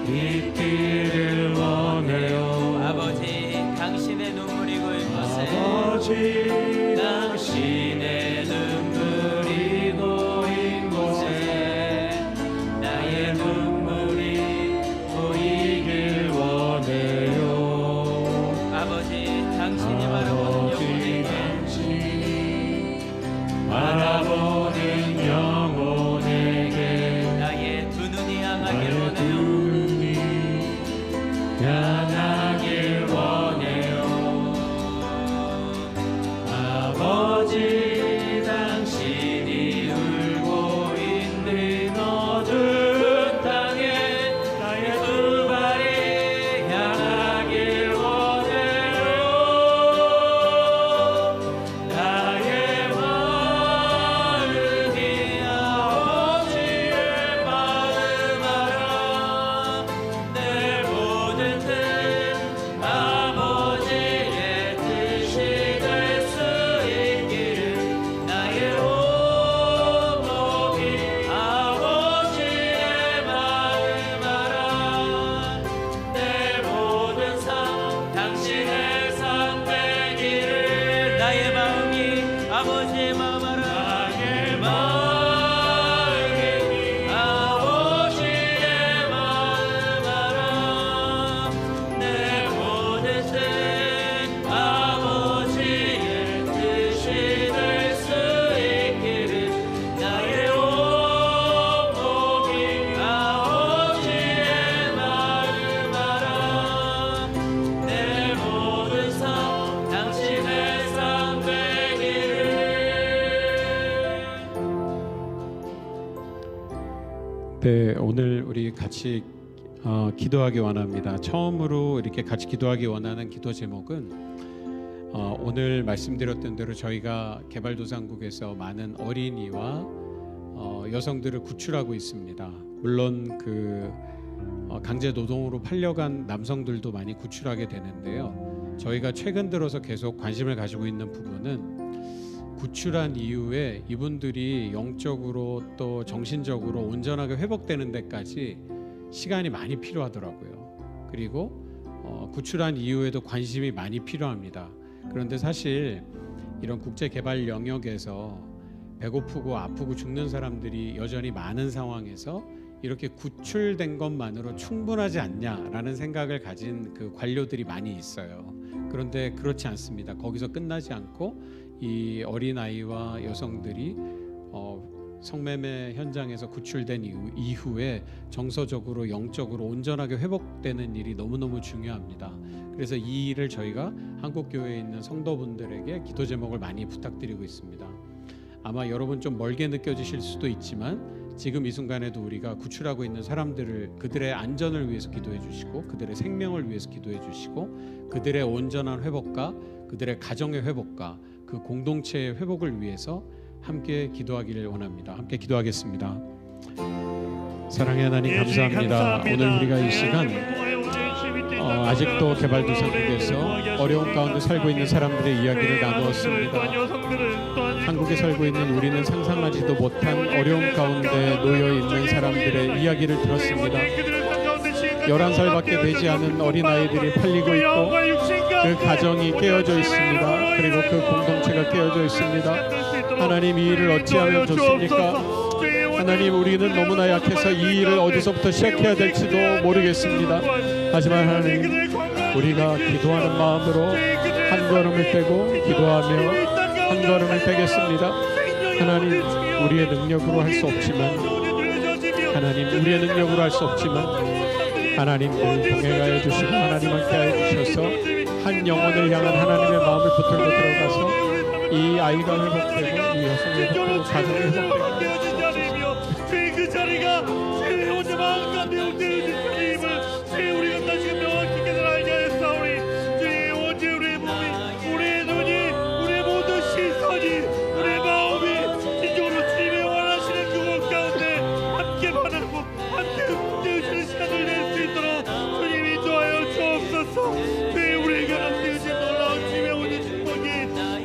S2: 있기를 원해요.
S3: 아버지 당신의 눈물이 고인 곳에
S2: 아버지 당신의 눈물이 고인 곳에 나의 눈물이 보이길 원해요.
S3: 아버지 당신이 바라보는
S2: 바라보는 영혼에게
S3: 나의 두 눈이 향하길 원해요.
S2: 향하길 원해요. 아버지
S3: 아버지 마마라 나의 마음이 아버지의 마음 알아 내 모든 생 아버지의 뜻이 될 수 있기를 나의 온몸이 아버지의 마음 알아 내 모든 삶 당신의 삶 되기를.
S2: 네, 오늘 우리 같이 기도하기 원합니다. 처음으로 이렇게 같이 기도하기 원하는 기도 제목은 오늘 말씀드렸던 대로 저희가 개발도상국에서 많은 어린이와 여성들을 구출하고 있습니다. 물론 그 강제 노동으로 팔려간 남성들도 많이 구출하게 되는데요. 저희가 최근 들어서 계속 관심을 가지고 있는 부분은 구출한 이후에 이분들이 영적으로 또 정신적으로 온전하게 회복되는 데까지 시간이 많이 필요하더라고요. 그리고 구출한 이후에도 관심이 많이 필요합니다. 그런데 사실 이런 국제 개발 영역에서 배고프고 아프고 죽는 사람들이 여전히 많은 상황에서 이렇게 구출된 것만으로 충분하지 않냐라는 생각을 가진 그 관료들이 많이 있어요. 그런데 그렇지 않습니다. 거기서 끝나지 않고 이 어린아이와 여성들이 성매매 현장에서 구출된 이후에 정서적으로 영적으로 온전하게 회복되는 일이 너무너무 중요합니다. 그래서 이 일을 저희가 한국교회에 있는 성도분들에게 기도 제목을 많이 부탁드리고 있습니다. 아마 여러분 좀 멀게 느껴지실 수도 있지만 지금 이 순간에도 우리가 구출하고 있는 사람들을 그들의 안전을 위해서 기도해 주시고 그들의 생명을 위해서 기도해 주시고 그들의 온전한 회복과 그들의 가정의 회복과 그 공동체의 회복을 위해서 함께 기도하기를 원합니다. 함께 기도하겠습니다. 사랑의 하나님 감사합니다. 오늘 우리가 이 시간 아직도 개발도상국에서 어려운 가운데 살고 있는 사람들의 이야기를 나누었습니다. 한국에 살고 있는 우리는 상상하지도 못한 어려운 가운데 놓여 있는 사람들의 이야기를 들었습니다. 11살밖에 되지 않은 어린아이들이 팔리고 있고 그 가정이 깨어져 있습니다. 그리고 그 공동체가 깨어져 있습니다. 하나님, 이 일을 어찌하면 좋습니까? 하나님, 우리는 너무나 약해서 이 일을 어디서부터 시작해야 될지도 모르겠습니다. 하지만 하나님, 우리가 기도하는 마음으로 한 걸음을 떼고 기도하며 한 걸음을 떼겠습니다. 하나님, 우리의 능력으로 할 수 없지만 하나님, 우리의 능력으로 할 수 없지만 하나님 늘 동행하여 주시고 하나님 함께하여 주셔서 한 영혼을 향한 하나님의 마음을 붙들고 들어가서 이 아이가 회복되고 이 여성이 회복되고 가정이 회복되고
S4: 그 자리가 제 혼자 마음 가운데 되어진 주님을 제 우리가 다시 명확히 깨달아야 하였사오니 주님, 언제 우리의 몸이 우리의 눈이 우리의 모든 시선이 우리의 마음이 진정으로 주님의 원하시는 그곳 가운데 함께 바라고 함께 움직이시는 시간을 낼 수 있도록 주님이 인도하여 주옵소서. 주님, 우리에게 함께하신 놀라운 주님의 오늘 축복이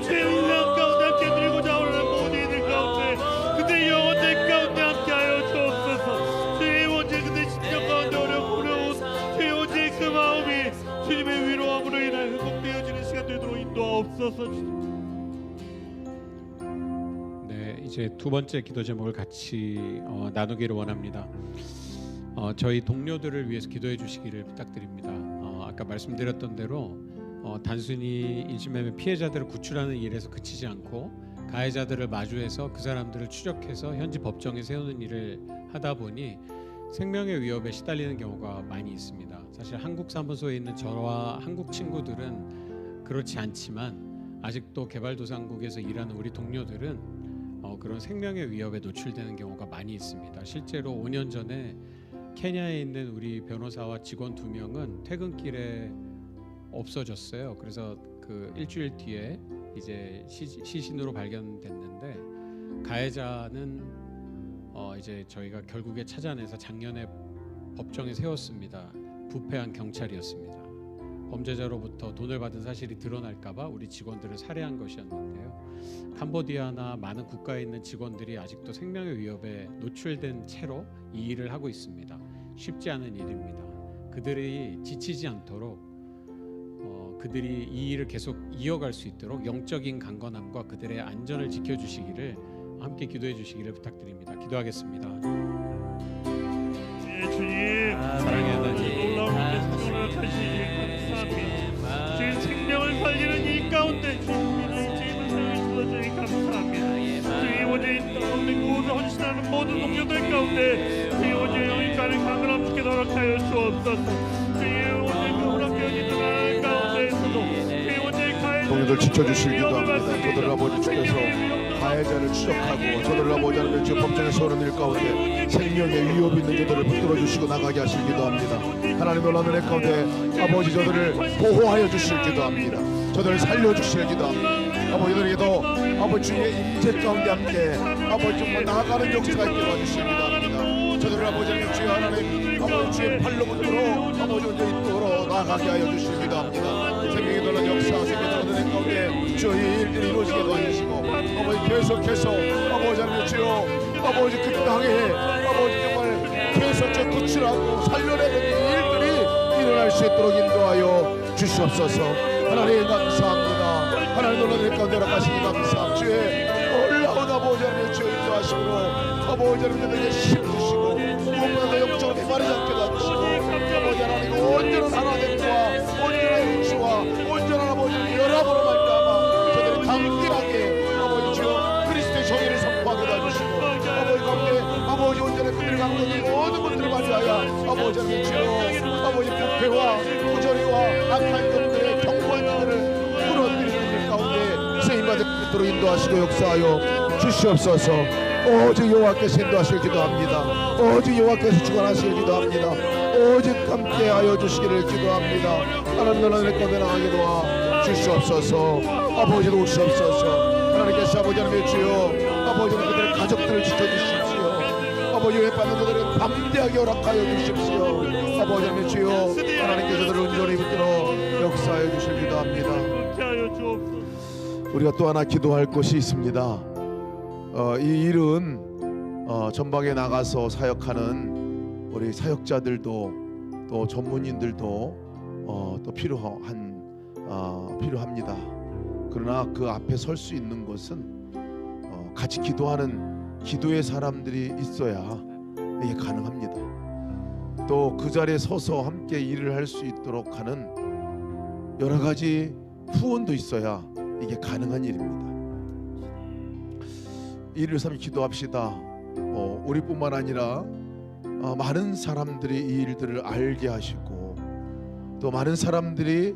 S4: 제 은혜한 가운데 함께 드리고자 오는 모든 이들 가운데 그들의 영혼들 가운데 함께하여 주옵소서. 주님, 언제 그들 심령 가운데 어려운 주님, 언제 그 마음이 주님의 위로함으로 인하여 회복되어지는 시간 되도록 인도하옵소서.
S2: 네, 이제 두 번째 기도 제목을 같이 나누기를 원합니다. 저희 동료들을 위해서 기도해 주시기를 부탁드립니다. 아까 말씀드렸던 대로 단순히 인신매매 피해자들을 구출하는 일에서 그치지 않고 가해자들을 마주해서 그 사람들을 추적해서 현지 법정에 세우는 일을 하다 보니 생명의 위협에 시달리는 경우가 많이 있습니다. 사실 한국 사무소에 있는 저와 한국 친구들은 그렇지 않지만 아직도 개발도상국에서 일하는 우리 동료들은 그런 생명의 위협에 노출되는 경우가 많이 있습니다. 실제로 5년 전에 케냐에 있는 우리 변호사와 직원 2명은 퇴근길에 없어졌어요. 그래서 그 일주일 뒤에 이제 시신으로 발견됐는데 가해자는 이제 저희가 결국에 찾아내서 작년에 법정에 세웠습니다. 부패한 경찰이었습니다. 범죄자로부터 돈을 받은 사실이 드러날까봐 우리 직원들을 살해한 것이었는데요. 캄보디아나 많은 국가에 있는 직원들이 아직도 생명의 위협에 노출된 채로 이 일을 하고 있습니다. 쉽지 않은 일입니다. 그들이 지치지 않도록 그들이 이 일을 계속 이어갈 수 있도록 영적인 강건함과 그들의 안전을 지켜주시기를 함께 기도해 주시기를 부탁드립니다. 기도하겠습니다.
S4: 예, 주님
S2: 사랑의 하나님,
S4: 놀라운 말씀을 하시니 감사합니다. 주님 생명을 살리는 이 가운데 주님의 주님을 사용해 주셔서 감사합니다. 주님 오늘 이 가운데 구원을 헌신하는 모든 동료들 가운데 주님 오늘 여기까지 강건함 주께 허락하여 주옵소서. 주님 오늘 그 오락되어지는 가운데에서도 주님 오늘 가해
S1: 동료들 지켜주실 기도합니다. 저들 아버지 주께서 가해자를 추적하고 저들 아버지 하나님 주 법정에 서는 일 가운데 생명의 위협이 있는 저들을 붙들어 주시고 나가게 하실 기도합니다. 하나님 놀라는 애 가운데 아버지 저들을 보호하여 주실 기도합니다. 저들을 살려 주실 기도합니다. 아버지들에게도 아버지 주의 임재 가운데 함께 아버지 정말 나아가는 역사가 있게 도와주실 기도합니다. 저들을 아버지 하나님 주의 하나님 아버지 주의 팔로 붙들어 아버지 언제 있도록 나아가게 하여 주실 기도합니다. 생명이 놀라는 역사 생명이 놀라는 애 가운데 주의 일들이 이루어지게 도와주시고 아버지 계속해서 아버지 하나님 주여 아버지 그 땅에 아버지 정말 계속 저 구출하고 살려내는 일들이 일어날 수 있도록 인도하여 주시옵소서. 하나님 감사합니다. 하나님 놀라는 가운데 허락하시니 감사합니다. 주의 놀라운 아버지 하나님 주여 인도하시므로 아버지 하나님에게 힘 주시고 무엇보다 영적으로 메마르지 않게 도와주시고 아버지 하나님 온전한 하나님과 온전한 육수와 온전한 아버지 연합으로 말미암아 저들이 강력하게 아버지 주여 그리스도의 정의를 선포하게 도와주시고 아버지 가운데 아버지 온전한 그들을 강력히 모든 것들을 맞이하여 아버지 하나님 주여 아버지 부패와 부조리와 악한 것들의 경고한 것들을 풀어드리는 가운데 쓰임받을 수 있도록 인도하시고 역사하여 주시옵소서. 오직 여호와께서 인도하시길 기도합니다. 오직 여호와께서 주관하시길 기도합니다. 오직 함께하여 주시기를 기도합니다. 하나님 나라의 가운데 나가게 도와 주시옵소서. 아버지도 오시옵소서. 하나님께서 아버지 하나님의 주여 아버지 하나님 그들의 가족들을 지켜주십시오. 아버지 외받는 자들을 담대하게 허락하여 주십시오. 아버지 하나님의 주여 하나님께서 저들을 온전히 붙들어 역사하여 주실 기도합니다. 우리가 또 하나 기도할 것이 있습니다. 이 일은 전방에 나가서 사역하는 우리 사역자들도 또 전문인들도 또 필요합니다. 그러나 그 앞에 설 수 있는 것은 같이 기도하는 기도의 사람들이 있어야 이게 가능합니다. 또 그 자리에 서서 함께 일을 할 수 있도록 하는 여러 가지 후원도 있어야 이게 가능한 일입니다. 이를 삼 기도합시다. 우리뿐만 아니라 많은 사람들이 이 일들을 알게 하시고 또 많은 사람들이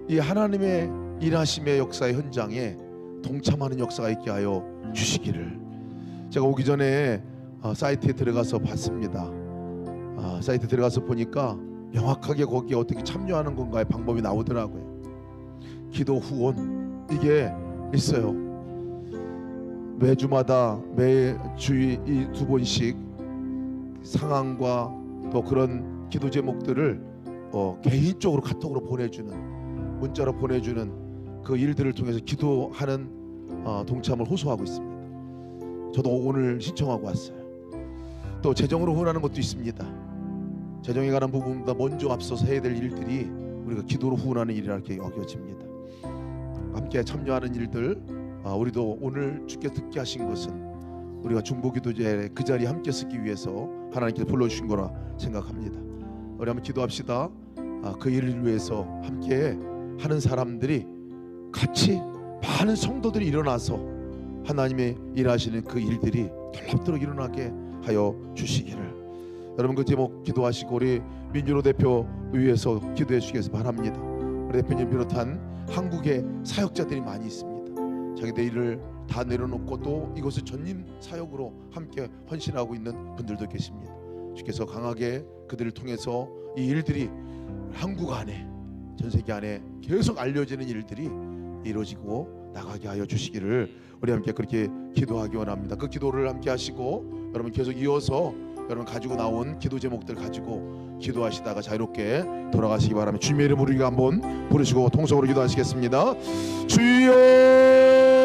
S1: 이 하나님의 일하심의 역사의 현장에 동참하는 역사가 있게 하여 주시기를. 제가 오기 전에 사이트에 들어가서 봤습니다. 사이트에 들어가서 보니까 명확하게 거기에 어떻게 참여하는 건가의 방법이 나오더라고요. 기도 후원 이게 있어요. 매주마다 매주 이 2번씩 상황과 또 그런 기도 제목들을 개인적으로 카톡으로 보내주는 문자로 보내주는 그 일들을 통해서 기도하는 동참을 호소하고 있습니다. 저도 오늘 신청하고 왔어요. 또 재정으로 후원하는 것도 있습니다. 재정에 관한 부분보다 먼저 앞서서 해야 될 일들이 우리가 기도로 후원하는 일이라 이렇게 여겨집니다. 함께 참여하는 일들 우리도 오늘 주께 듣게 하신 것은 우리가 중보기도제 그 자리에 함께 서기 위해서 하나님께서 불러주신 거라 생각합니다. 우리 한번 기도합시다. 그 일을 위해서 함께 하는 사람들이 같이 많은 성도들이 일어나서 하나님의 일하시는 그 일들이 결합토록 일어나게 하여 주시기를. 여러분 그 제목 기도하시고 우리 민준호 대표 위해서 기도해 주시기 바랍니다. 우리 대표님 비롯한 한국의 사역자들이 많이 있습니다. 자기들 일을 다 내려놓고 또 이것을 전임 사역으로 함께 헌신하고 있는 분들도 계십니다. 주께서 강하게 그들을 통해서 이 일들이 한국 안에 전 세계 안에 계속 알려지는 일들이 이루어지고 나가게 하여 주시기를 우리 함께 그렇게 기도하기 원합니다. 그 기도를 함께 하시고 여러분 계속 이어서 여러분 가지고 나온 기도 제목들 가지고 기도하시다가 자유롭게 돌아가시기 바랍니다. 주님의 이름으로 우리가 한번 부르시고 통성으로 기도하시겠습니다. 주여